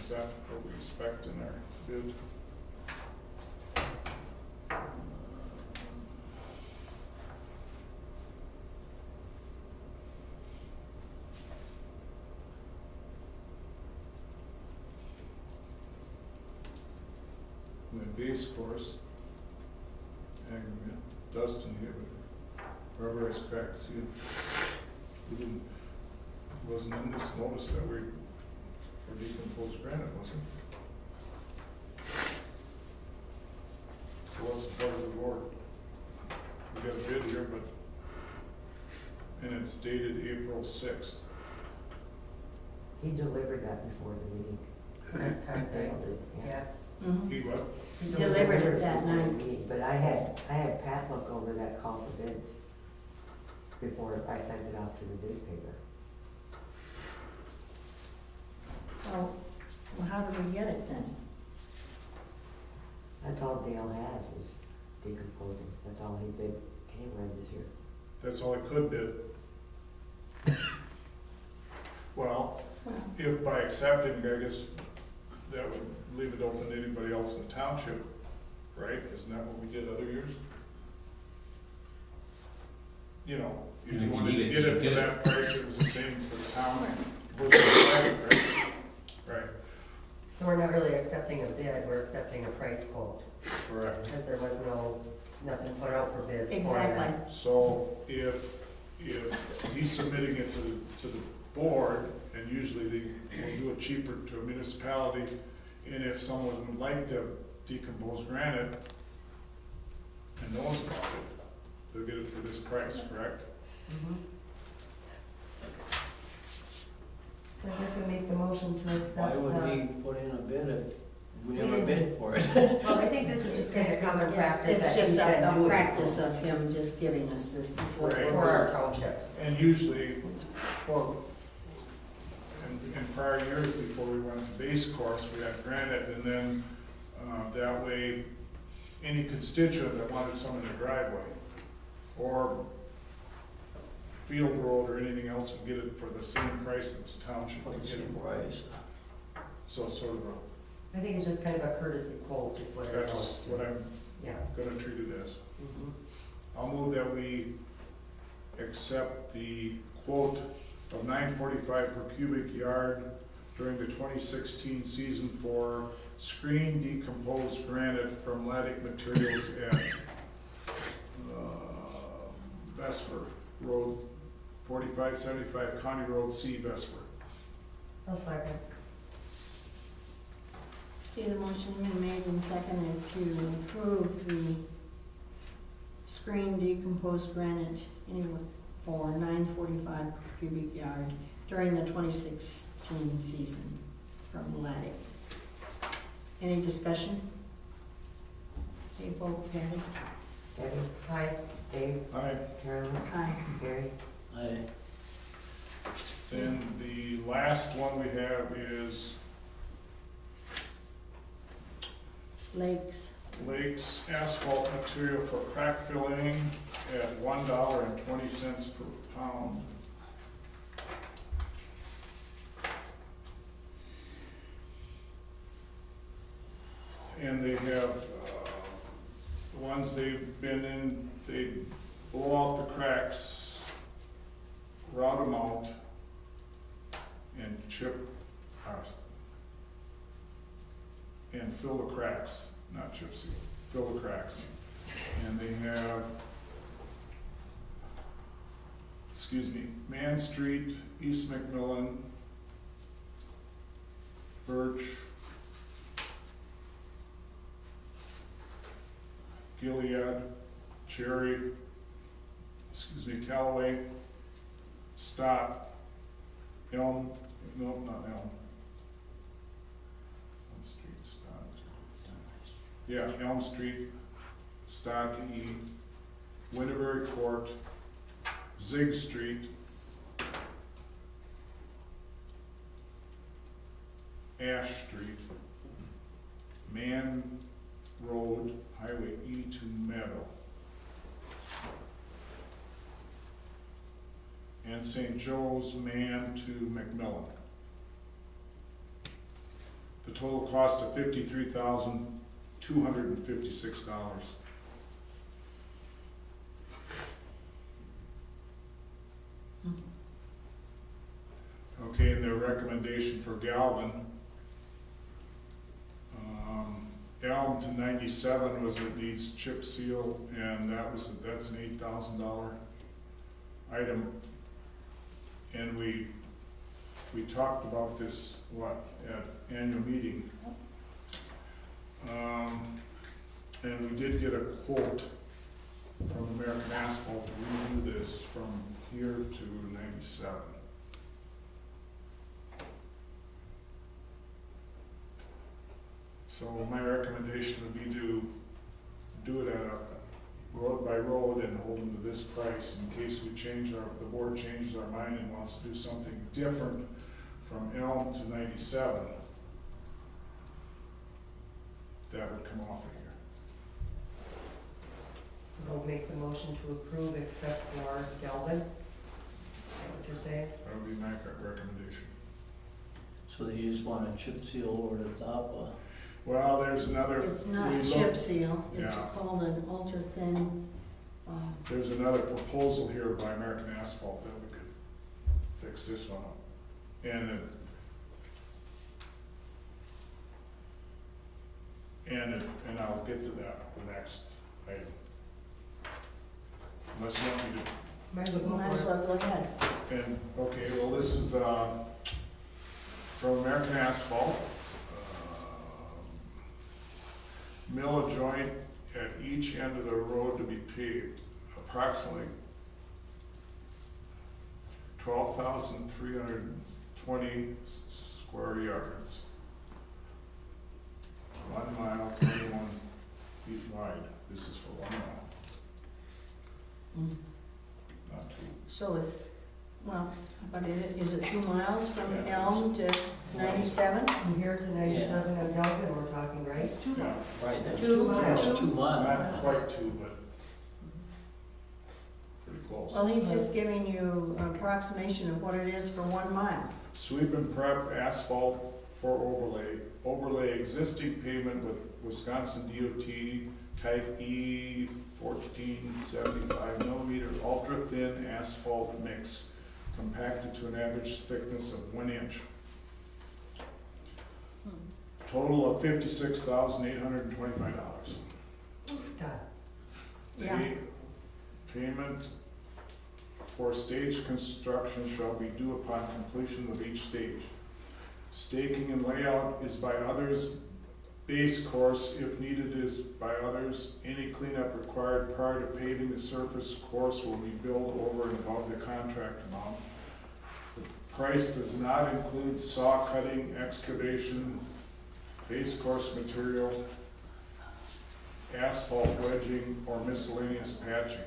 Is that what we expect in our bid? And then base course, aggregate, Dustin here, but rubberized cracked seal. We didn't, wasn't in this notice that we, for decomposed granite, was it? So what's the part of the board? We got a bid here, but, and it's dated April 6th. He delivered that before the meeting. Last time, Dale did, yeah. Mhm. He what? He Delivered it that Before the night. meeting, but I had Pat look over that call for bids before I sent it out to the newspaper. Well, how do we get it then? That's all Dale has is decomposing. That's all he bid anywhere this year. That's all I could bid. Well, if by accepting, I guess that would leave it open to anybody else in the township, right? Isn't that what we did other years? You know, if you wanted to get it for that price, it was the same for the town. Right? Right, So we're not really accepting a bid, we're accepting a price quote, correct. because there was nothing put out for bids for Exactly. that. So if he's submitting it to the board, and usually they will do it cheaper to a municipality, and if someone would like to decompose granite and knows about it, they'll get it for this price, correct? Mhm. So I guess we make the motion to Why accept would the, we put in a bid if we We never didn't. bid for it? well, I think this is just kind of common practice It's that just he's been a doing practice of him just giving us this is what Right. for we're our township. And usually, for. in prior years, before we went to base course, we had granite, and then that way, any constituent that wanted some in their driveway, or field road or anything else would get it for the same price that the township would get it Same for. price. So it's sort of I think it's just kind of a courtesy quote is what it that's is. what I'm Yeah. gonna treat it as. Mhm. I'll move that we accept the quote of $9.45 per cubic yard during the 2016 season for screened decomposed granite from Lattic Materials at Vesper Road, 4575 County Road C, Vesper. I'll second. Okay, the motion been made and seconded to approve the screened decomposed granite anywhere for $9.45 per cubic yard during the 2016 season from Lattic. Any discussion? Okay, vote, Patty. Debbie, Aye. Dave, Aye. Carolyn, Aye. Gary, I, Then the last one we have is Lakes. Lakes asphalt material for crack filling at $1.20 per pound. And they have, the ones they've been in, they blow out the cracks, route them out, and chip, and fill the cracks, not chip seal, fill the cracks. And they have, Man Street, East McMillan, Birch, Gilead, Cherry, Callaway, Stott, Elm, no, not Elm. Elm Street, Stott. Yeah, Elm Street, Stott E, Winterberry Court, Zig Street, Ash Street, Man Road, Highway E to Meadow, and St. Joe's Man to McMillan. The total cost of $53,256. Okay, and their recommendation for Galvin, Elm to 97 was it needs chip seal, and that's an $8,000 item. And we talked about this, at annual meeting. And we did get a quote from American Asphalt to redo this from here to 97. So my recommendation would be to do it at a road by road and hold them to this price in case we the board changes our mind and wants to do something different from Elm to 97. That would come off of here. So we'll make the motion to approve except for Galvin. Is that what you're saying? That would be my recommendation. So they just want a chip seal over the top of. Well, there's another. It's not we chip looked- seal, it's Yeah. called an ultra-thin, There's another proposal here by American Asphalt that we could fix this one up. And I'll get to that, the next item. Unless you want me to, Might as well you go might as for it. well go ahead. and, okay, well, this is, from American Asphalt. Mill a joint at each end of the road to be paved, approximately 12,320 square yards. 1 mile, 21 feet wide. This is for 1 mile, Mm. not 2. So it's, well, but is it 2 miles from Yeah, Elm to 97? From here to 97 on Galvin, we're talking, right? It's 2 Yeah, miles. Right, that's 2 miles. that's 2 miles. not quite 2, but pretty close. Well, he's just giving you an approximation of what it is for 1 mile. Sweep and prep asphalt for overlay. Overlay existing pavement with Wisconsin DOT type E 1475 millimeter ultra thin asphalt mix compacted to an average thickness of 1 inch. Total of $56,825. God. Yeah. Payment for stage construction shall be due upon completion of each stage. Staking and layout is by others. Base course, if needed, is by others. Any cleanup required prior to paving the surface course will be billed over and above the contract amount. The price does not include saw cutting, excavation, base course material, asphalt wedging, or miscellaneous patching.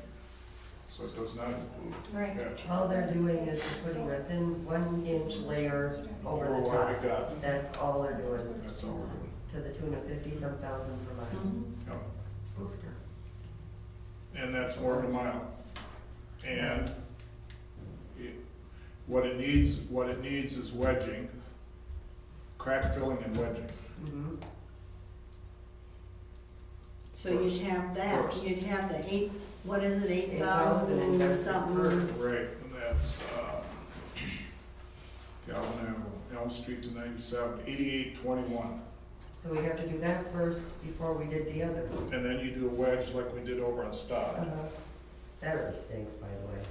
So it does not include Right. patching. All they're doing is putting a thin 1 inch layer over Over the what we top. got. That's all they're doing, That's all we're doing. to the tune of 50-some thousand per mile. Mhm. Yep. Oofta. And that's more than a mile. And what it needs is wedging, crack filling and wedging. Mhm. So you'd have that, First. you'd have the 8, what is it, 8,000 8,000 and something? first. Right, and that's, Galvin Avenue, Elm Street to 97, 8821. So we have to do that first before we did the other. And then you do a wedge like we did over on Stod. That really stinks, by the way.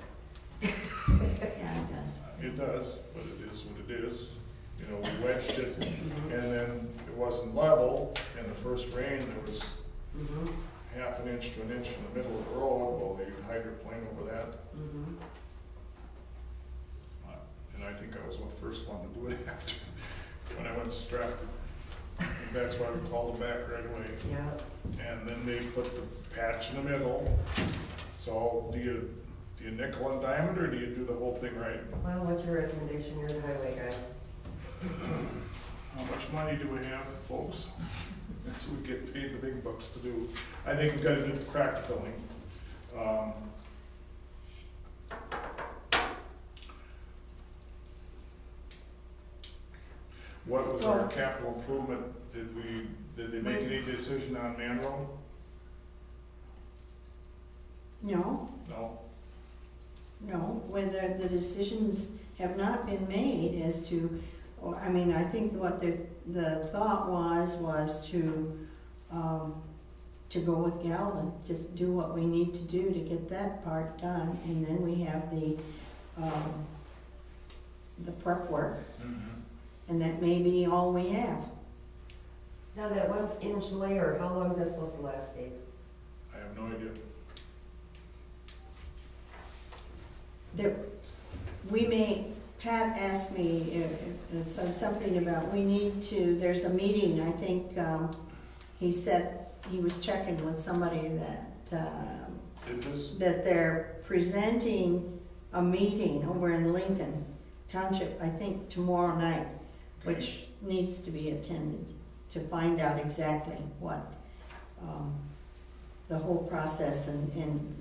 Yeah, it does. It does, but it is what it is. You know, we wedged it, and then it wasn't level, and the first rain, there was Mhm. half an inch to an inch in the middle of the road. Well, they hydroplane over that. Mhm. And I think I was the first one to do it after, when I went to Stratford. And that's why we called them back right away. Yeah. And then they put the patch in the middle. So do you nickel and dime it, or do you do the whole thing right? Well, what's your recommendation? You're the highway guy. How much money do we have, folks? That's what we get paid the big bucks to do. I think we've got to do the crack filling. What was our capital improvement? Did they make any decision on Manroe? No, No? no, whether the decisions have not been made as to, or, I mean, I think what the thought was to go with Galvin, to do what we need to do to get that part done, and then we have the prep work, and that may be all we have. Now, that 1 inch layer, how long is that supposed to last, Dave? I have no idea. Pat asked me, said something about, we need to, there's a meeting, I think, he said he was checking with somebody Did this? that they're presenting a meeting over in Lincoln Township, I think tomorrow night, which needs to be attended to find out exactly what the whole process and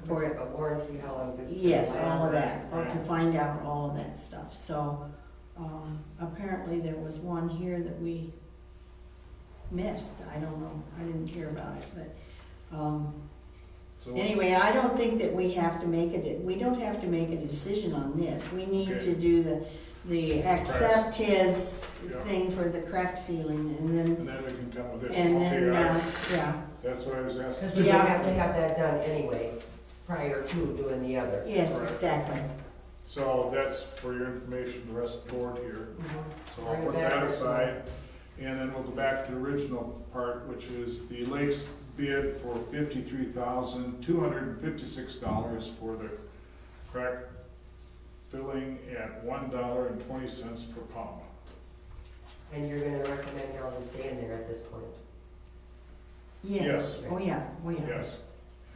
for it. A warranty, how long is it? Yes, all of that, Right. to find out all of that stuff. So, apparently there was one here that we missed. I don't know, I didn't hear about it, but, So anyway, I don't think that we have to make we don't have to make a decision on this. We need to do the accept his Yeah. thing for the crack ceiling and then, And then we can come with this. and Okay, then, all right. yeah, That's what I was asking. Because we Yeah. have to have that done anyway, prior to doing the other. yes, Right. exactly. So that's for your information, the rest of the board here. Mhm. So I'll put that aside, and then we'll go back to the original part, which is the Lakes bid for $53,256 for the crack filling at $1.20 per pound. And you're gonna recommend y'all to stay in there at this point? Yes, Yes. oh yeah, oh yeah. Yes.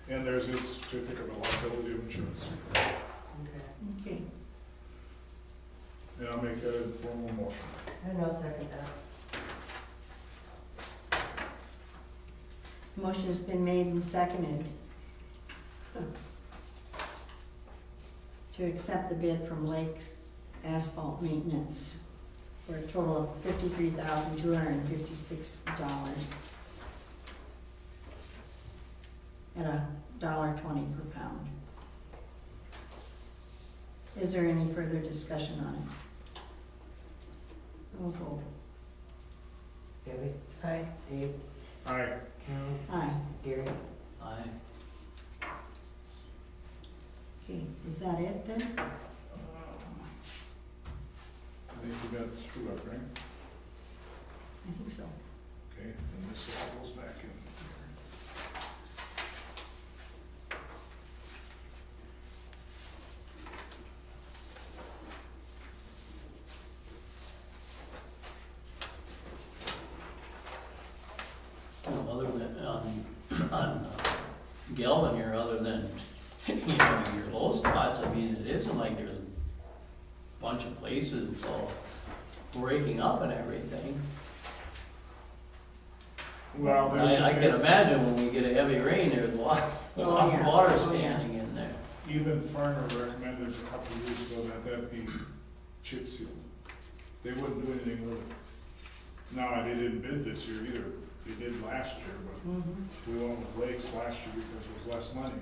And there's his certificate of liability of insurance. Okay. Okay, And I'll make that a formal motion. And I'll second that. motion's been made and seconded to accept the bid from Lakes Asphalt Maintenance for a total of $53,256 at $1.20 per pound. Is there any further discussion on it? We'll vote. Debbie? Aye. Dave? Aye. Carol? Aye. Gary? Aye. Okay, is that it then? I think we got through it, right? I think so. Okay, and this all goes back in. Other than, on Galvin here, other than, your low spots, I mean, it isn't like there's a bunch of places it's all breaking up and everything. Well, there's. I can imagine when we get a heavy rain, there's a lot Oh, yeah. of water Oh, yeah. standing in there. Even Farmer recommended a couple of years ago that that be chip sealed. They wouldn't do anything with it. No, they didn't bid this year either. They did last year, but Mm-hmm. we went with Lakes last year because it was less money.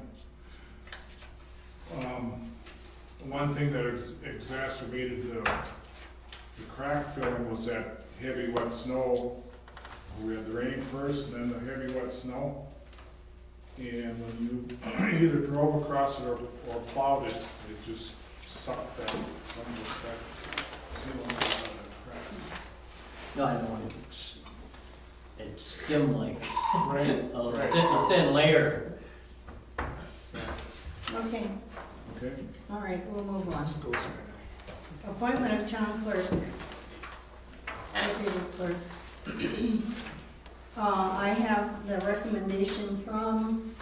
One thing that exacerbated the crack filling was that heavy wet snow. We had the rain first and then the heavy wet snow. And when you either drove across it or plowed it, it just sucked that, some of the crack, sealant out of the cracks. No, I know, it's skim like, Right, a right. thin layer. Okay, Okay, all right, we'll move on. this goes in. Appointment of town clerk. Deputy clerk. I have the recommendation from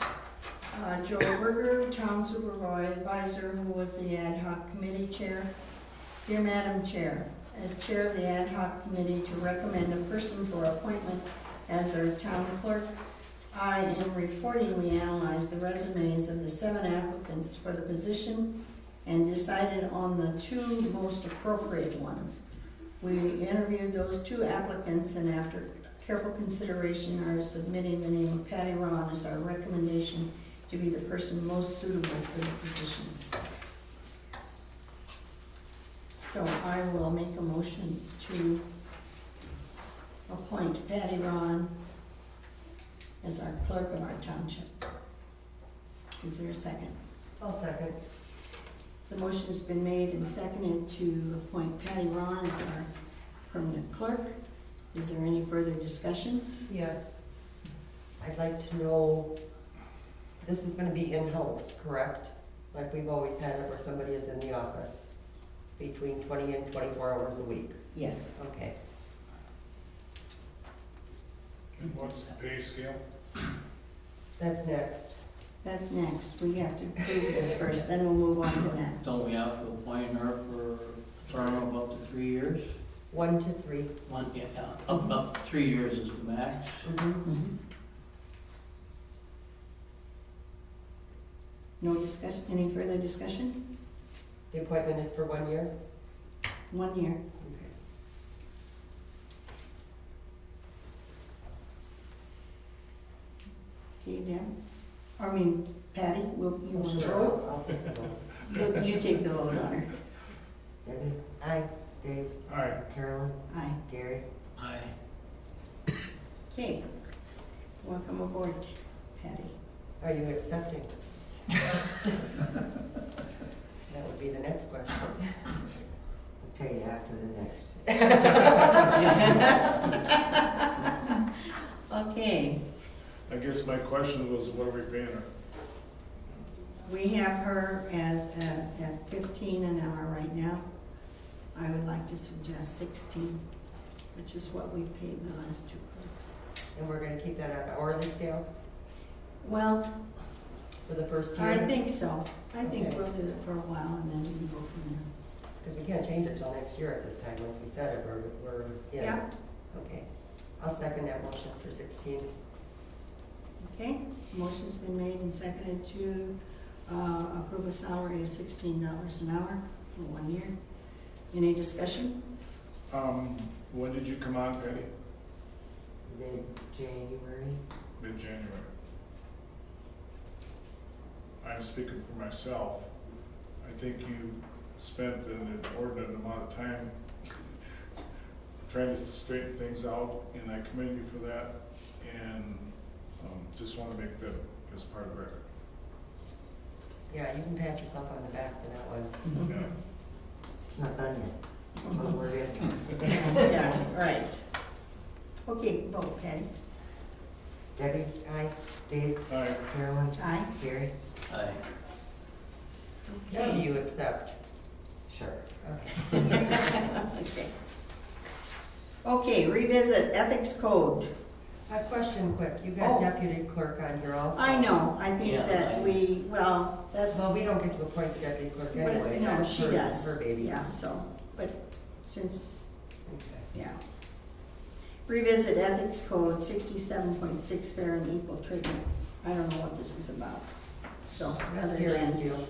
Joe Berger, town supervisor, who was the ad hoc committee chair. Dear Madam Chair, as chair of the ad hoc committee to recommend a person for appointment as our town clerk, I am reporting we analyzed the resumes of the 7 applicants for the position and decided on the 2 most appropriate ones. We interviewed those 2 applicants and after careful consideration are submitting the name of Patty Ron as our recommendation to be the person most suitable for the position. So I will make a motion to appoint Patty Ron as our clerk of our township. Is there a second? I'll second. The motion has been made and seconded to appoint Patty Ron as our permanent clerk. Is there any further discussion? Yes. I'd like to know, this is gonna be in-house, correct? Like we've always had it where somebody is in the office between 20 and 24 hours a week. Yes. Okay. And what's the pay scale? That's next. That's next. We have to prove this first, then we'll move on to that. Don't we have to appoint her for a term of up to 3 years? 1 to 3. One, yeah, up 3 years is the max. Mm-hmm. No discussion, any further discussion? The appointment is for 1 year? 1 year. Okay, Dan? I mean, Patty, will you want to vote? I'll take the vote. You take the vote on her. Debbie? Aye. Dave? Aye. Carolyn? Aye. Gary? Aye. Okay. Welcome aboard, Patty. Are you accepting? That would be the next question. I'll tell you after the next. Okay, I guess my question was, what are we paying her? we have her as, at 15 an hour right now. I would like to suggest 16, which is what we've paid the last two clerks. And we're gonna keep that on the hourly scale Well, for the first year? I think so. I think Okay. we'll do it for a while and then we can go from there. Because we can't change it till next year at this time, once we set it, we're in. Yeah. Okay, I'll second that motion for 16. Okay, motion's been made and seconded to approve a salary of $16 an hour for 1 year. Any discussion? When did you come on, Patty? Mid-January? Mid-January. I'm speaking for myself. I think you spent an inordinate amount of time trying to straighten things out, and I commend you for that, and just want to make that as part of the record. Yeah, you can pat yourself on the back for that one. Yeah. It's not done yet. Oh, we're in. Yeah, right. Okay, vote, Patty. Debbie? Aye. Dave? Aye. Carolyn? Aye. Gary? Aye. Now do you accept? Sure. Okay. Okay. Okay, revisit ethics code. A question quick, you Oh. got deputy clerk on here also. I know, I think Yeah, that we, well, that's. Well, we don't get to appoint the deputy clerk but, anyway. no, That's she her- does. Her baby. Yeah, so, but since, Okay. yeah. Revisit ethics code 67.6, fair and equal treatment. I don't know what this is about. So, That's other Gary's than, deal.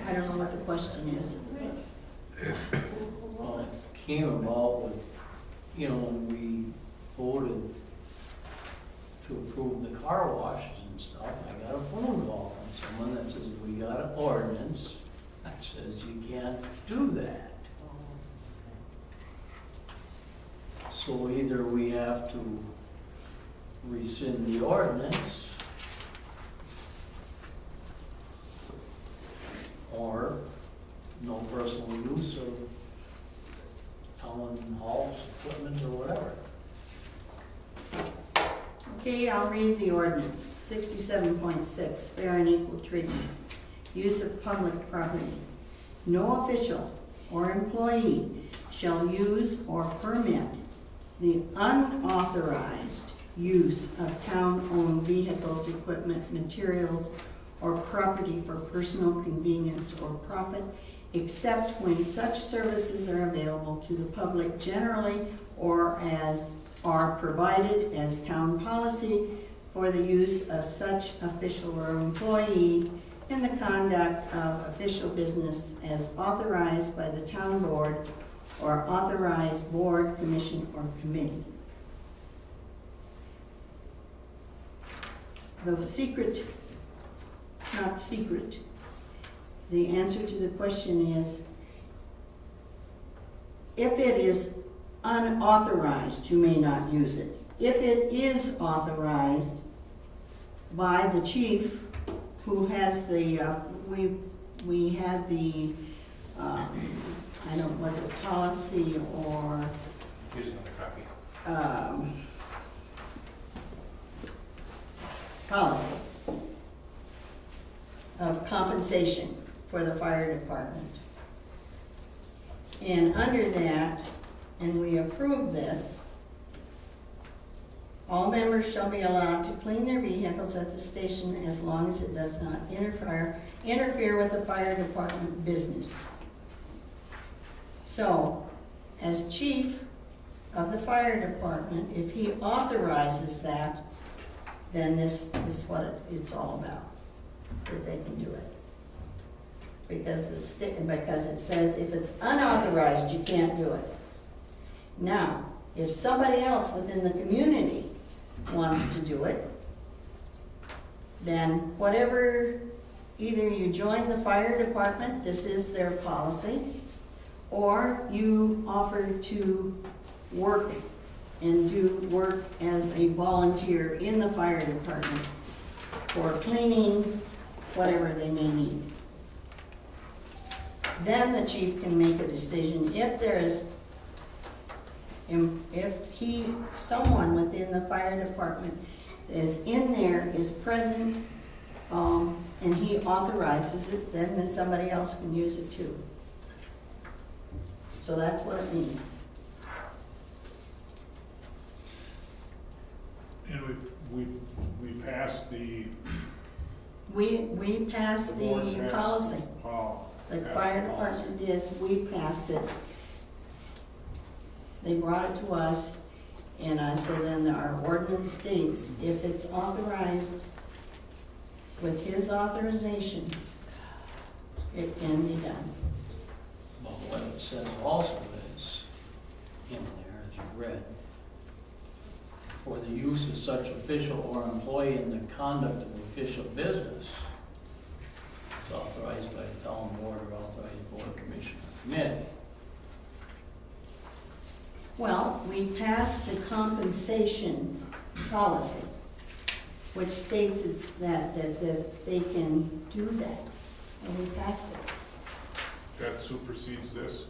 I don't know what the question is. Well, it came about with, when we voted to approve the car washes and stuff, I got a phone call from someone that says, we got an ordinance that says you can't do that. So either we have to rescind the ordinance, or no personal use of town hall's equipment or whatever. Okay, I'll read the ordinance, 67.6, fair and equal treatment, use of public property. No official or employee shall use or permit the unauthorized use of town-owned vehicles, equipment, materials, or property for personal convenience or profit, except when such services are available to the public generally or as are provided as town policy for the use of such official or employee in the conduct of official business as authorized by the town board or authorized board, commission, or committee. The secret, not secret, the answer to the question is, if it is unauthorized, you may not use it. If it is authorized by the chief, who has the, we had the, I don't, was it policy or, Here's another copy. policy of compensation for the fire department. And under that, and we approve this, all members shall be allowed to clean their vehicles at the station as long as it does not interfere with the fire department business. So, as chief of the fire department, if he authorizes that, then this is what it's all about, that they can do it. Because because it says if it's unauthorized, you can't do it. Now, if somebody else within the community wants to do it, then whatever, either you join the fire department, this is their policy, or you offer to work and do work as a volunteer in the fire department for cleaning, whatever they may need. Then the chief can make a decision if there is, if someone within the fire department is in there, is present, and he authorizes it, then somebody else can use it too. So that's what it means. And we passed the. We passed The board the passed policy. The passed fire the policy. department did, we passed it. They brought it to us, and I said then our ordinance states, if it's authorized with his authorization, it can be done. Well, what it says also is, in there, as you read, for the use of such official or employee in the conduct of official business is authorized by the town board or authorized board, commission, or committee. Well, we passed the compensation policy, which states it's that they can do that, and we passed it. That supersedes this.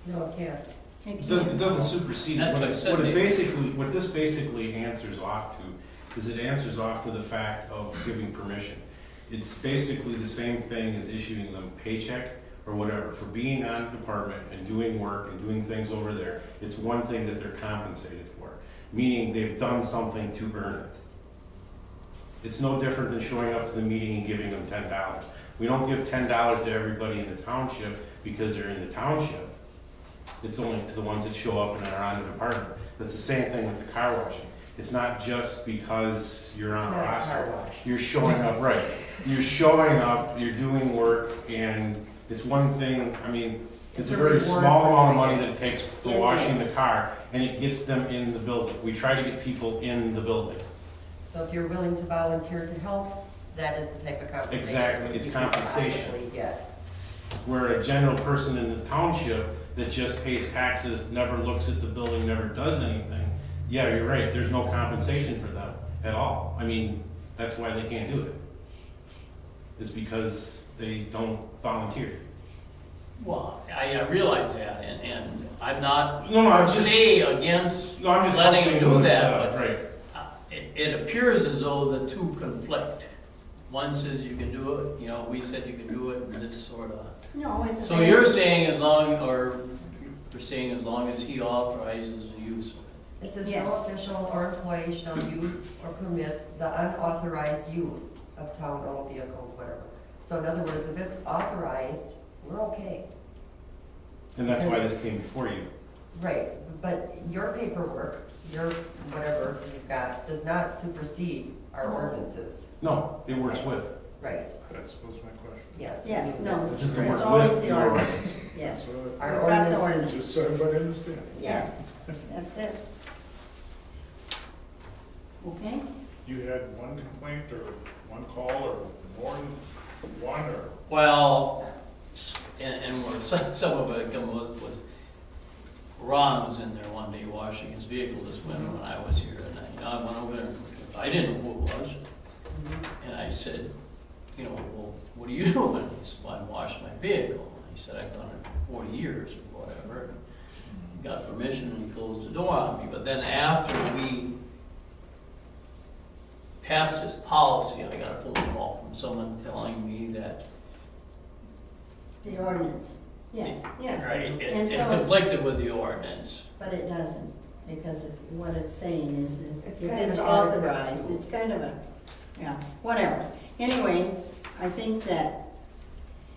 No, it can't. It It doesn't can't. supersede, That's what what I it, said, what it Dave. basically, what this basically answers off to, is it answers off to the fact of giving permission. It's basically the same thing as issuing them paycheck or whatever, for being on department and doing work and doing things over there. It's one thing that they're compensated for, meaning they've done something to earn it. It's no different than showing up to the meeting and giving them $10. We don't give $10 to everybody in the township because they're in the township. It's only to the ones that show up and are on the department. That's the same thing with the car washing. It's not just because you're on a It's not a roster. car wash. You're showing up, right. You're showing up, you're doing work, and it's one thing, I mean, it's It's a a very reward small for amount of doing money it. that it takes for It washing is. the car, and it gets them in the building. We try to get people in the building. So if you're willing to volunteer to help, that is the type of compensation. Exactly, it's you can compensation. possibly get. Where a general person in the township that just pays taxes, never looks at the building, never does anything, yeah, you're right, there's no compensation for them at all. I mean, that's why they can't do it. It's because they don't volunteer. Well, I realize that, and I'm not No, I'm per just- se against No, I'm just letting them helping do with, that, but right. it appears as though the two conflict. One says you can do it, you know, we said you can do it, and it's sort of. No, it's. So you're saying as long, or you're saying as long as he authorizes the use of it? It says Yes. no official or employee shall use or permit the unauthorized use of town-owned vehicles, whatever. So in other words, if it's authorized, we're okay. And that's why this came before you. Right, but your paperwork, your whatever you've got, does not supersede our ordinances. No, it works with. Right, That was my question. yes. Yes, no, It's it's just the work always with the your ordinance, yes. So, Our We've got the ordinance ordinance. just so everybody understands. Yes, that's it. Okay, You had one complaint or one call or more than one or? Well, and where some of it was, Ron was in there one day washing his vehicle this winter when I was here, and I went over there, I didn't know who it was. And I said, you know, well, what are you doing? He said, well, I'm washing my vehicle. And he said, I've done it for 40 years or whatever. And he got permission and he closed the door on me. But then after we passed this policy, I got a phone call from someone telling me that, the ordinance, yes, yes. right, And it so, conflicted with the ordinance. but it doesn't, because of what it's saying is that It's if kind of it's an authorized, arbitrary. it's kind of a, yeah, whatever. Anyway, I think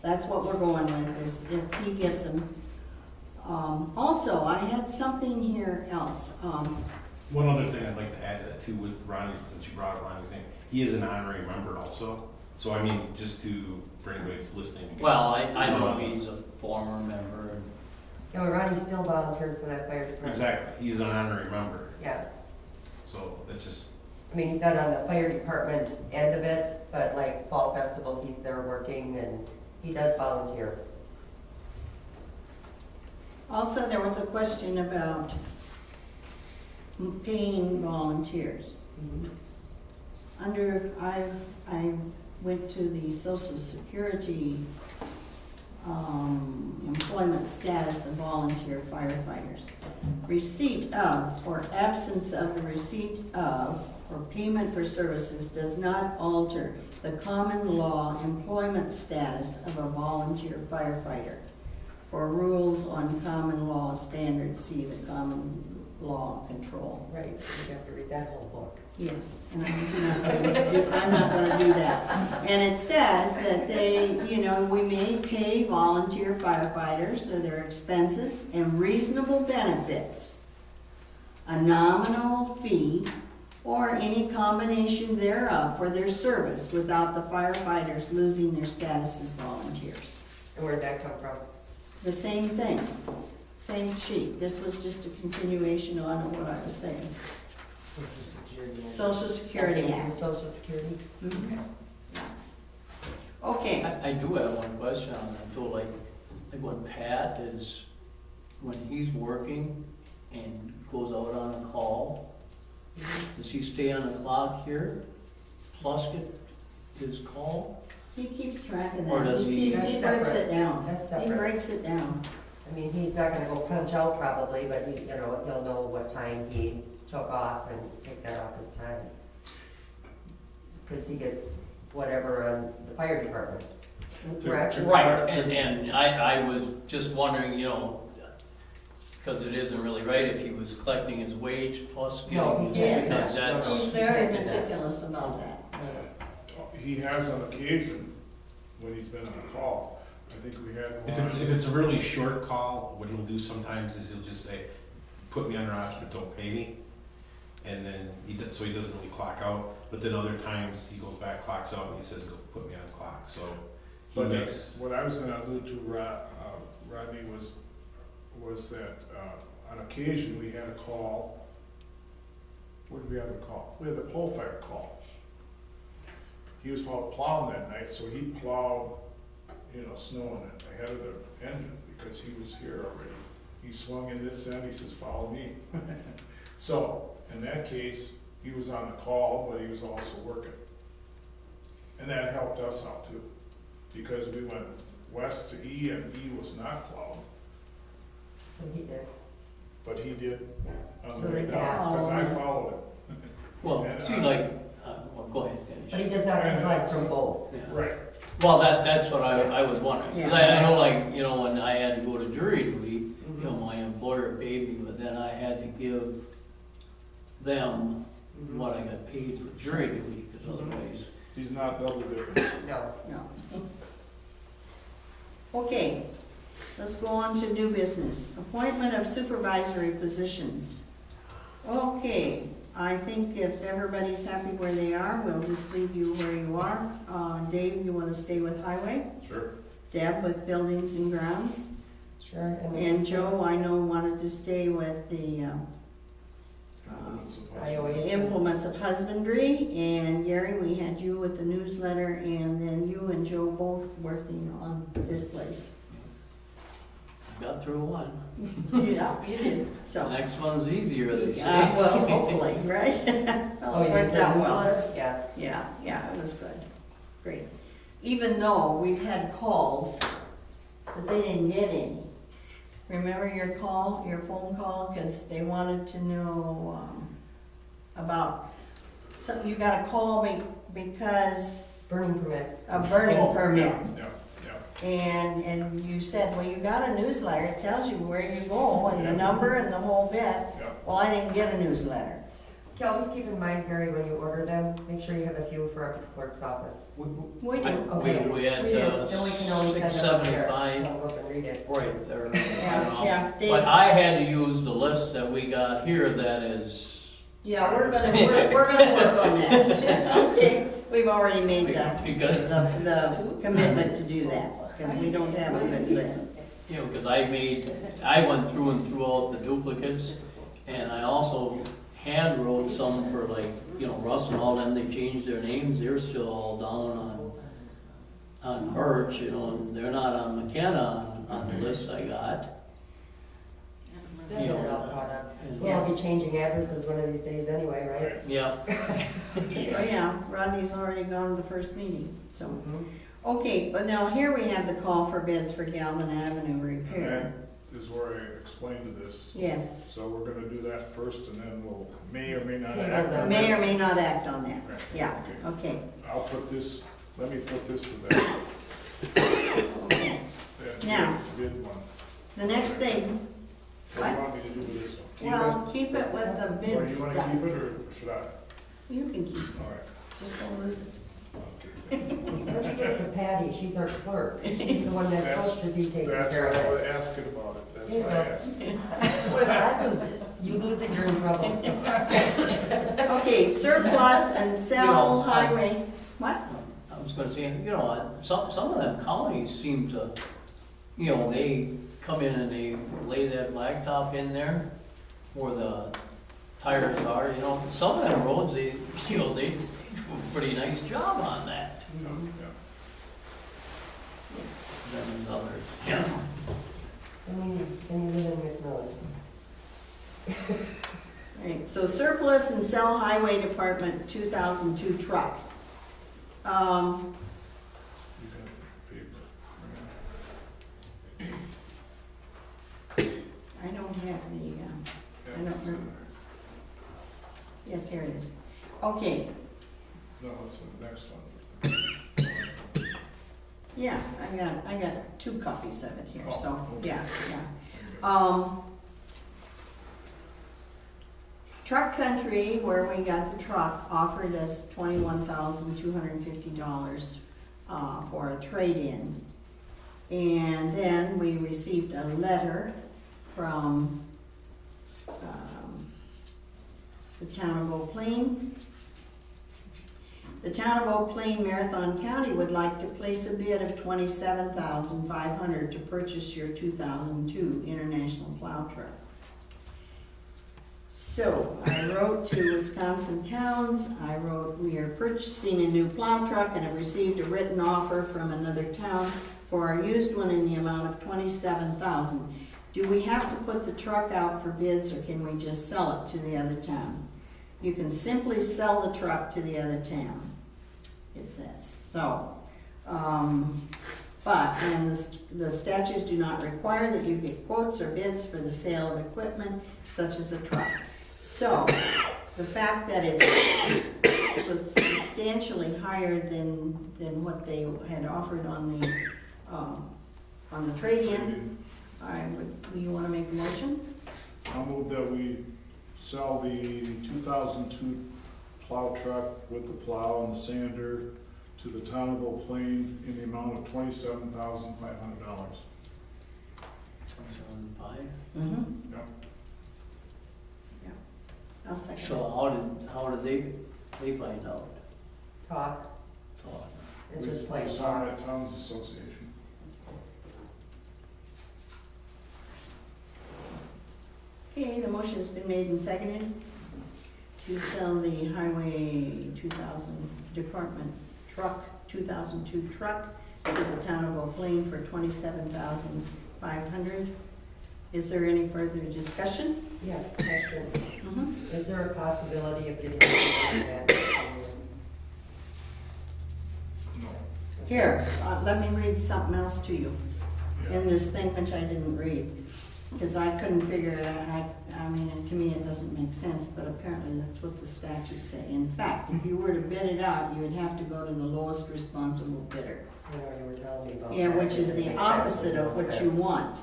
that's what we're going with, is if he gives them. Also, I had something here else. One other thing I'd like to add to that too with Ronnie, since you brought up Ronnie's thing, he is an honorary member also. So I mean, just to, for anybody that's listening. Well, I know he's a former member. Yeah, well, Ronnie still volunteers for that fire department. Exactly, he's an honorary member, Yeah, so that's just, I mean, he's not on the fire department end of it, but like fall festival, he's there working and he does volunteer. Also, there was a question about paying volunteers. I went to the Social Security employment status of volunteer firefighters. Receipt of or absence of the receipt of or payment for services does not alter the common law employment status of a volunteer firefighter. For rules on common law standards, see the common law control. Right, you have to read that whole book. Yes, and I'm not gonna do that. And it says that they, we may pay volunteer firefighters or their expenses and reasonable benefits, a nominal fee, or any combination thereof for their service without the firefighters losing their status as volunteers. And where'd that come from? The same thing, same sheet. This was just a continuation on what I was saying. Social Security Act. Social Security. Mhm. Okay, I do have one question on that too, like when Pat is, when he's working and goes out on a call, does he stay on the clock here, plus get his call? he keeps track of Or that. does he- He That's breaks separate. it down. That's He separate. breaks it down. I mean, he's not gonna go punch out probably, but he, he'll know what time he took off and take that off his time. Because he gets whatever on the fire department. Correct? Right, and I was just wondering, because it isn't really right if he was collecting his wage plus No, getting, he didn't. because No, that's, no. He's very meticulous about that. He has on occasion, when he's been on a call, I think we had if it's a really short call, what he'll do sometimes is he'll just say, put me on roster, but don't pay me. And then so he doesn't really clock out, but then other times he goes back, clocks out, and he says, go put me on the clock, so he But makes. what I was gonna allude to, Rodney, was that on occasion, we had a call. What did we have a call? We had the pole fire call. He was plowing that night, so he plowed, snow ahead of the engine, because he was here already. He swung in this end, he says, follow me. So, in that case, he was on the call, but he was also working. And that helped us out too, because we went west to E, and E was not plowed, So he did. but he did on So the way they down, because I followed. followed it. well, And, see, like, well, go ahead, But he finish. does not collect from both. Yeah. Right. Well, that's what I was wondering, 'cause Yeah. I know, like, when I had to go to jury duty, my employer paid me, but then I had to give them what I got paid for jury duty, because otherwise, He's not double dipping. No. No. Okay, let's go on to new business. Appointment of supervisory positions. Okay, I think if everybody's happy where they are, we'll just leave you where you are. Dave, you want to stay with highway? Sure. Deb with buildings and grounds? Sure. And Joe, I know, wanted to stay with the implements of husbandry, and Gary, we had you with the newsletter, and then you and Joe both working on this place. I got through one. Yeah, you did, The so. next one's easier, they say. Well, hopefully, right? Well, Oh, it you worked did out the well. newsletter? Yeah. Yeah, it was good, great. Even though we've had calls, but they didn't get any. Remember your phone call, because they wanted to know, about, you got a call because Burning permit. a burning Oh, permit. Yeah, yeah. And you said, well, you got a newsletter, it tells you where you go and the number and the whole bit. Yeah. Well, I didn't get a newsletter. Okay, always keep in mind, Gary, when you order them, make sure you have a few for our clerk's office. We do. We had We do. Then we can always send them up here. 675 I'll go up and read it. right there. Yeah, But Dave. I had to use the list that we got here that is Yeah, we're gonna work on that. Okay, we've already made Because, the commitment to do that, because we don't have a good list. you know, because I went through and threw out the duplicates, and I also hand wrote some for like, you know, Russ and all them, they changed their names, they're still all down on Birch, you know, and they're not on McKenna on the list I got. They'll get it all caught up. We'll all be changing addresses one of these days anyway, right? Yeah. Oh, yeah, Rodney's already gone to the first meeting, so. Mhm. Okay, but now here we have the call for bids for Galvin Avenue And repair. that is where I explained this. Yes, So we're gonna do that first, and then we'll may or may not Table act that. on may or this. may not act on that. Okay. Yeah, Okay. okay. I'll put this, let me put this for that. Okay. that Now. Bid one. The next thing, What do you want me to do with this one? Keep well, keep it with the it? Or bid you wanna stuff. keep it, or should I? You can keep it, All right. just don't lose it. Okay. Why don't you give it to Patty, she's our clerk, she's the one that's supposed to be taking That's care why of I was it. asking about it, that's There you why I go. asked. What if I lose it? You lose it, you're in trouble. Okay, surplus and sell You know, highway, what? I was gonna say, you know, some of them counties seem to, you know, they come in and they lay that blacktop in there where the tires are, you know. Some of them roads, they, you know, they do a pretty nice job on that Yeah. than others. Yeah. And you live in McMillan. Right, so surplus and sell highway department 2002 truck. You got paper. I don't have the, Yeah, I don't that's in remember. yes, here it is. Okay, there. No, that's the next one. yeah, I got 2 copies of it here, Oh, so, okay. yeah. Okay. Truck Country, where we got the truck, offered us $21,250 for a trade-in. And then we received a letter from the town of Eau Plaine. The town of Eau Plaine, Marathon County would like to place a bid of $27,500 to purchase your 2002 International Plow Truck. So I wrote to Wisconsin towns, I wrote, we are purchasing a new plow truck and have received a written offer from another town for our used one in the amount of $27,000. Do we have to put the truck out for bids, or can we just sell it to the other town? You can simply sell the truck to the other town, it says. So, and the statutes do not require that you get quotes or bids for the sale of equipment such as a truck. So, the fact that it was substantially higher than what they had offered on the trade-in, do you want to make a motion? I'll move that we sell the 2002 plow truck with the plow and the sander to the town of Eau Plaine in the amount of $27,500. 27.5. Mm-hmm. Yep. I'll second. So how did they find out? Talk, Talk. it's just plain It's talk. on at Towns Association. Okay, the motion's been made and seconded to sell the Highway 2000 Department truck, 2002 truck to the town of Eau Plaine for $27,500. Is there any further discussion? Yes, question. Mhm. Is there a possibility of getting that? No. Here, let me read something else to you Yeah. in this thing which I didn't read, because I couldn't figure it out. I mean, to me, it doesn't make sense, but apparently that's what the statutes say. In fact, if you were to bid it out, you would have to go to the lowest responsible bidder. You know, you were telling me about. Yeah, that. which is the opposite of what you want.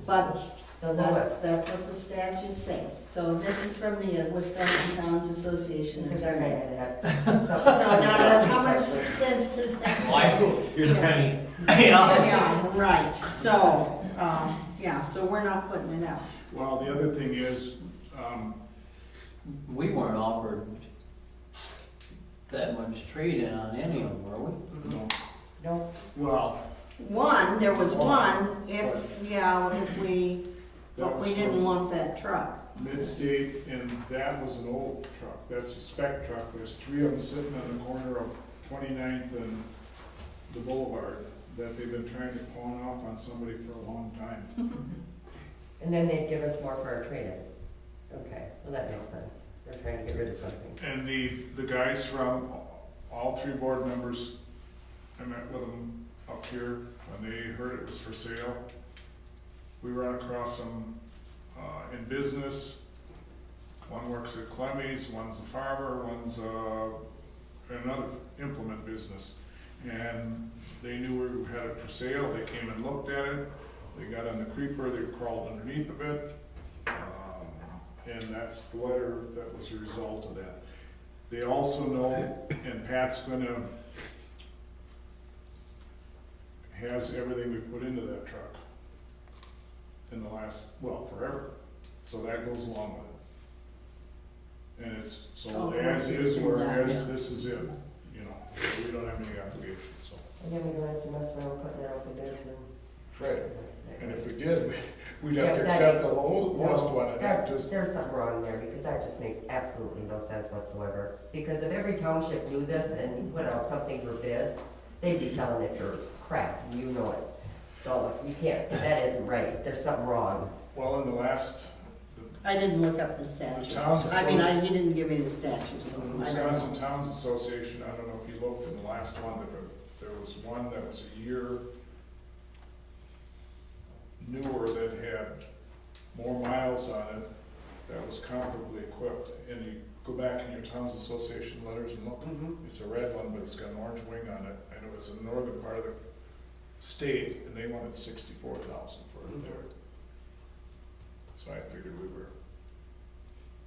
But The that's lowest. what the statutes say. So this is from the Wisconsin Towns Association. So they're gonna have. So now, that's how much sense does that Why? Here's a penny. Yeah, right, so, yeah, so we're not putting it out. Well, the other thing is, We weren't offered that much trade-in on any of them, were we? No. No, Well, There was one, if we, that but was we didn't from want that truck. Mid-State, and that was an old truck. That's a spec truck. There's 3 of them sitting on the corner of 29th and the Boulevard that they've been trying to pawn off on somebody for a long time. and then they'd give us more for our trade-in. Okay, well, that makes sense. They're trying to get rid of something. And the guys from all 3 board members, I met with them up here when they heard it was for sale. We ran across them in business. One works at Clemmy's, one's a farmer, one's another implement business. And they knew we had it for sale. They came and looked at it. They got on the creeper, they crawled underneath of it. And that's the letter that was a result of that. They also know, and Pat's has everything we put into that truck in the last, well, forever. So that goes along with it. And it's sold as is, whereas this is it, you know, so we don't have any obligation, so. And then we don't have to mess around putting that out for bids and. Right. And if we did, we'd have Yeah, to that- accept the lowest one, and that just, There's something wrong there, because that just makes absolutely no sense whatsoever. Because if every township knew this and put out something for bids, they'd be selling it for crap, and you know it. So you can't, that isn't right, there's something wrong. well, in the last, I didn't look up the statute. The towns He didn't give me the statute, so I don't Wisconsin know. Towns Association, I don't know if you looked in the last one, but there was one that was a year newer that had more miles on it, that was comparably equipped. And you go back in your Towns Association letters and look, it's a red one, but it's got an orange wing on it, and it was in the northern part of the state, and they wanted 64,000 for it there. So I figured we were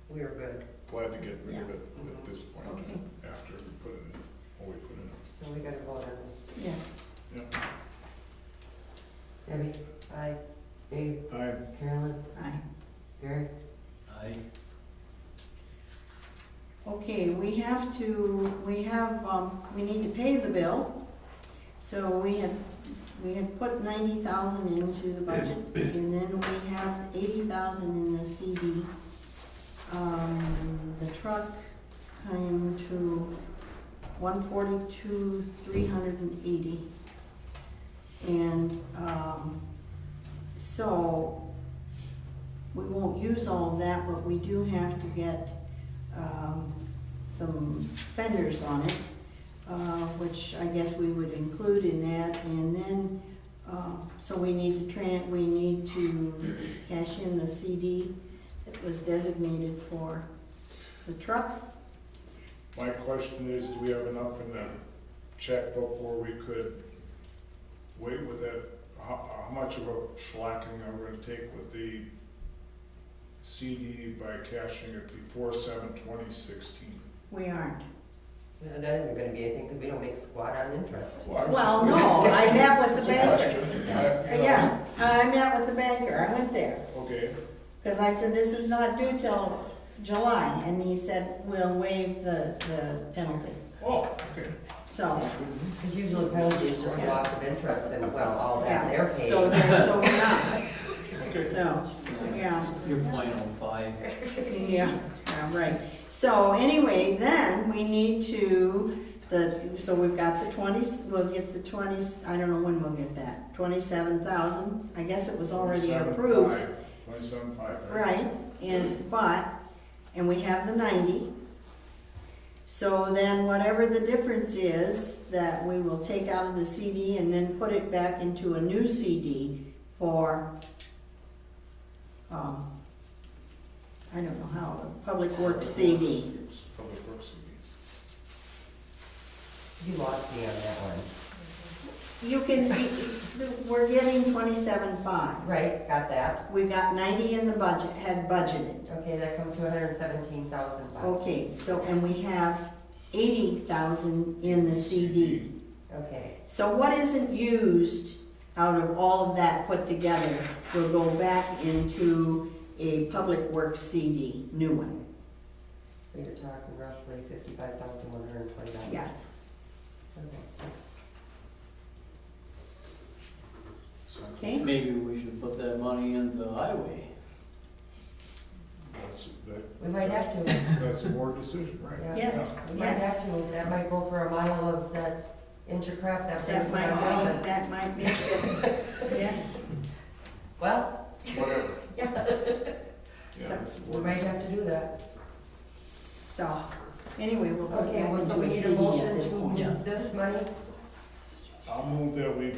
We were good, glad to get rid of it at this point, Okay. after we put it in, what we put in it. so we gotta vote on this. Yes. Yep. Debbie, Aye. Dave, I, Carolyn, Aye. Gary? Okay, we need to pay the bill. So we had put 90,000 into the budget, and then we have 80,000 in the CD. The truck came to 142,380. And, so we won't use all of that, but we do have to get, some fenders on it, which I guess we would include in that, and then, so we need to cash in the CD that was designated for the truck. my question is, do we have enough in the checkbook where we could wait with that? How much of a shellacking are we gonna take with the CD by cashing it before 7/20/16? We aren't. That isn't gonna be anything, because we don't make squat on interest. Well, no, I met with the It's a banker. question. Yeah, I met with the banker, I went there. Okay, Because I said, this is not due till July, and he said, we'll waive the penalty. oh, okay. So, Because usually penalty is just loss of interest and, well, all that they're yeah, paying. so we're not, Okay. no, yeah, You're playing on 5. yeah, right. So anyway, then we need to, so we've got the 20, we'll get the 20, I don't know when we'll get that, 27,000, I guess it was already approved. 27.5, Right, and we have the 90. So then whatever the difference is, that we will take out of the CD and then put it back into a new CD for, I don't know how, a Public Works CD. Public Works CD. You lost me on that one. You can, we're getting 27.5. Right, got that. We've got 90 in the budget, had budgeted. Okay, that comes to 117,000. Okay, so, and we have 80,000 in the CD. Okay, So what isn't used out of all of that put together will go back into a Public Works CD, new one. So you're talking roughly $55,120. Yes. Okay. So Okay, Maybe we should put that money into the highway. We might have to. that's a board decision, right? Yeah. yes, We might yes. have to. That might go for a mile of that inch of crap that That brings down might Melvin. be, that might be, yeah. Well, Whatever. yeah, Yeah, So, it's a we board might decision. have to do that. So, anyway, we'll put it Okay, back well, so into we a need a CD at motion this to point. Yeah. move this money. I'll move that we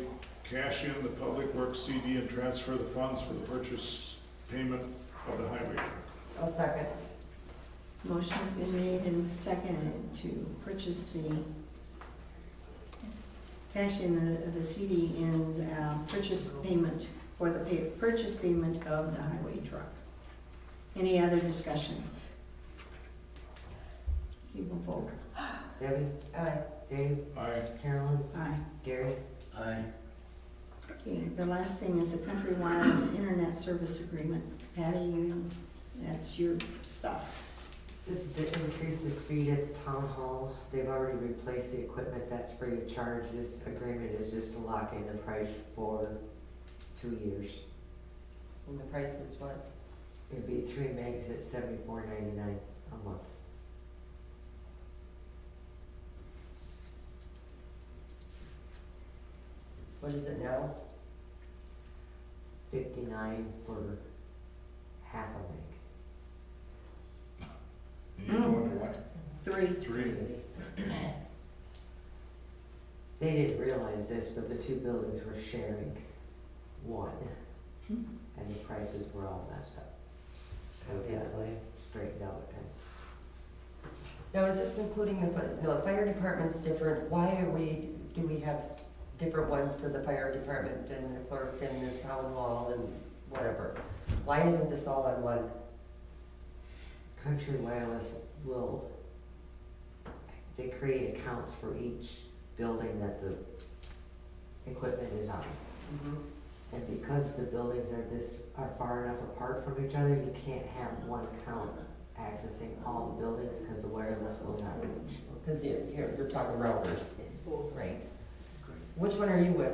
cash in the public works CD and transfer the funds for the purchase payment of the highway truck. I'll second. Motion has been made and seconded to purchase the, cash in the CD and purchase payment for the purchase payment of the highway truck. Any other discussion? Keep them forward. Debbie, Aye. Dave, Aye. Carolyn, Aye. Gary, Aye. Okay, the last thing is the Country Wireless Internet Service Agreement. Patty, that's your stuff. this is to increase the speed at the town hall. They've already replaced the equipment that's free of charge. This agreement is just to lock in the price for 2 years. And the price is what? It'd be 3 megs at $74.99 a month. What is it now? 59 for half a meg. You going to what? 3. 3? They didn't realize this, but the 2 buildings were sharing one, and the prices were all messed up. So we got Obviously. straightened out and Now, is this including the, no, the fire department's different. Why do we have different ones for the fire department and the clerk and the town hall and whatever? Why isn't this all on one? Country Wireless will, they create accounts for each building that the equipment is on. And because the buildings are far enough apart from each other, you can't have one account accessing all the buildings because the wireless will not reach. Because you're talking routers. Right. Which one are you with?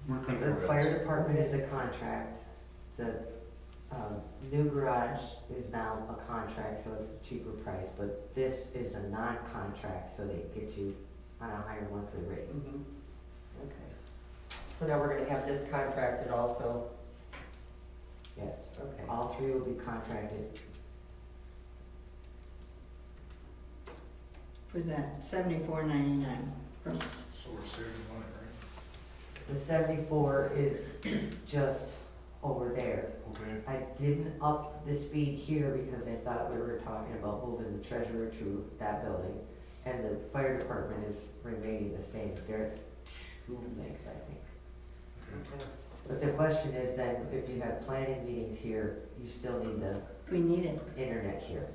We're country The roads. fire department is a contract, the new garage is now a contract, so it's a cheaper price, but this is a non-contract, so they get you on a higher monthly rate. Okay. So now we're gonna have this contracted also? Yes, Okay. all 3 will be contracted. For that $74.99 per month. So we're saving money, right? The 74 is just over there. Okay. I didn't up the speed here because I thought we were talking about moving the treasurer to that building. And the fire department is remaining the same. They're at 2 megs, I think. Okay. But the question is then, if you have planning meetings here, you still need the We need it. internet here.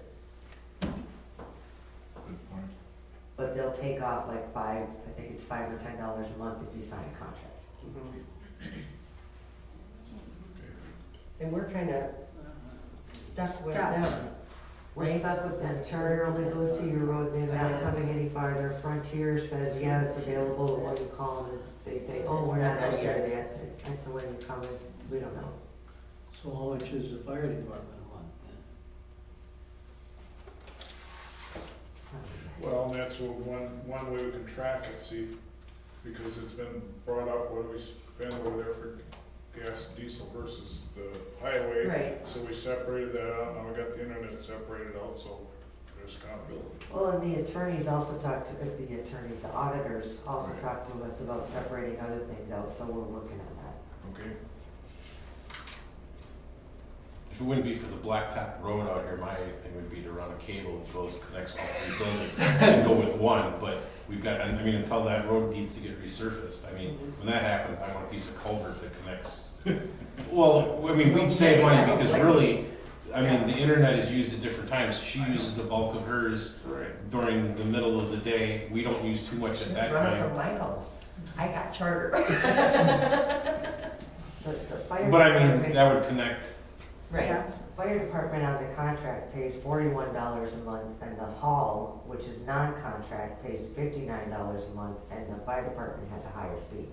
Good point. But they'll take off like I think it's $5 or $10 a month if you sign a contract. And we're kinda stuck with Stuck. them. We're Right. stuck with them. Charter only goes to your road, they're not coming any farther. Frontier says, yeah, it's available, but when you call them, they say, oh, It's we're not not ready out yet. there yet. I said, when you come in, we don't know. So how much is the fire department a month then? Well, and that's one way we can track it, see, because it's been brought up, what do we spend over there for gas and diesel versus the highway. Right. So we separated that out, now we got the internet separated out, so there's accountability. Well, and the attorneys also talked to, the auditors also Right. talked to us about separating other things out, so we're working on that. Okay. If it wouldn't be for the blacktop road out here, my thing would be to run a cable that goes, connects all 3 buildings and go with one, but we've got, I mean, until that road needs to get resurfaced, I mean, when that happens, I want a piece of culvert that connects. Well, I mean, we'd save money because really, I mean, the internet is used at different times. She uses the bulk of hers Right. during the middle of the day. We don't use too much at that Run it from time. my house. I got charter. The fire But I mean, department- that would connect Right. Yeah, Fire department on the contract pays $41 a month, and the hall, which is non-contract, pays $59 a month, and the fire department has a higher fee,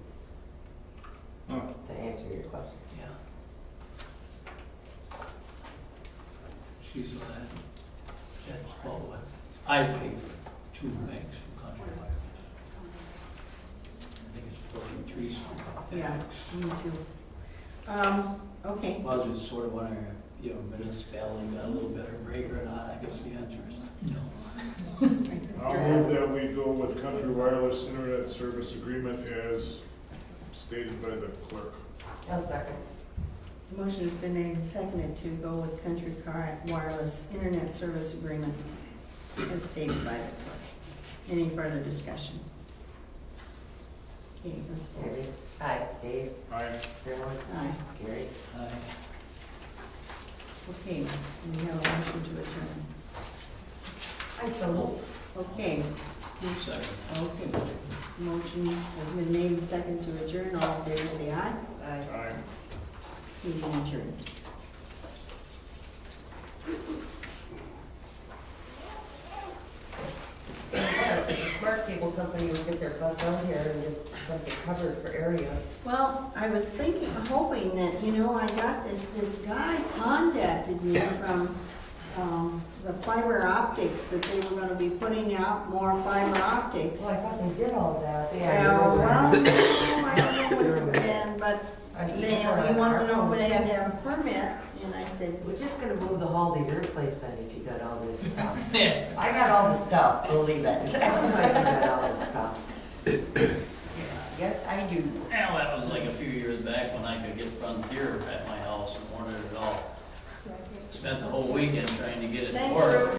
Huh. to answer your question. Yeah. She's glad. That's well, what I pay for 2 megs from Countrywide. I think it's 43 something like that. yeah, me too. Okay, Well, I was just sort of wondering if, municipality got a little better break or not. I guess the answer is no. I'll move that we go with Country Wireless Internet Service Agreement as stated by the clerk. A second. motion has been made and seconded to go with Country Wireless Internet Service Agreement as stated by the clerk. Any further discussion? Okay, let's vote. Debbie? Aye. Dave? Aye. Carolyn? Aye. Gary? Aye. Okay, we have a motion to adjourn. I so moved. Okay, Second. okay. Motion has been made and seconded to adjourn. All in favor say aye. Aye. Aye. Meeting adjourned. Yeah, the smart cable company would get their butt down here and get something covered for area. Well, I was thinking, hoping that, I got this guy contacted me from, the fiber optics, that they were gonna be putting out more fiber optics. Well, I thought they did all that. Yeah, well, I don't know what then, but he wanted to know if they had to have a permit, and I said, We're just gonna move the hall to your place then, if you got all this stuff. Yeah. I got all the stuff, believe it. Sounds like you got all this stuff. Yes, I do. Well, that was like a few years back when I could get Frontier at my house and ordered it all. Spent the whole weekend trying to get it to thanks, work. Ruth.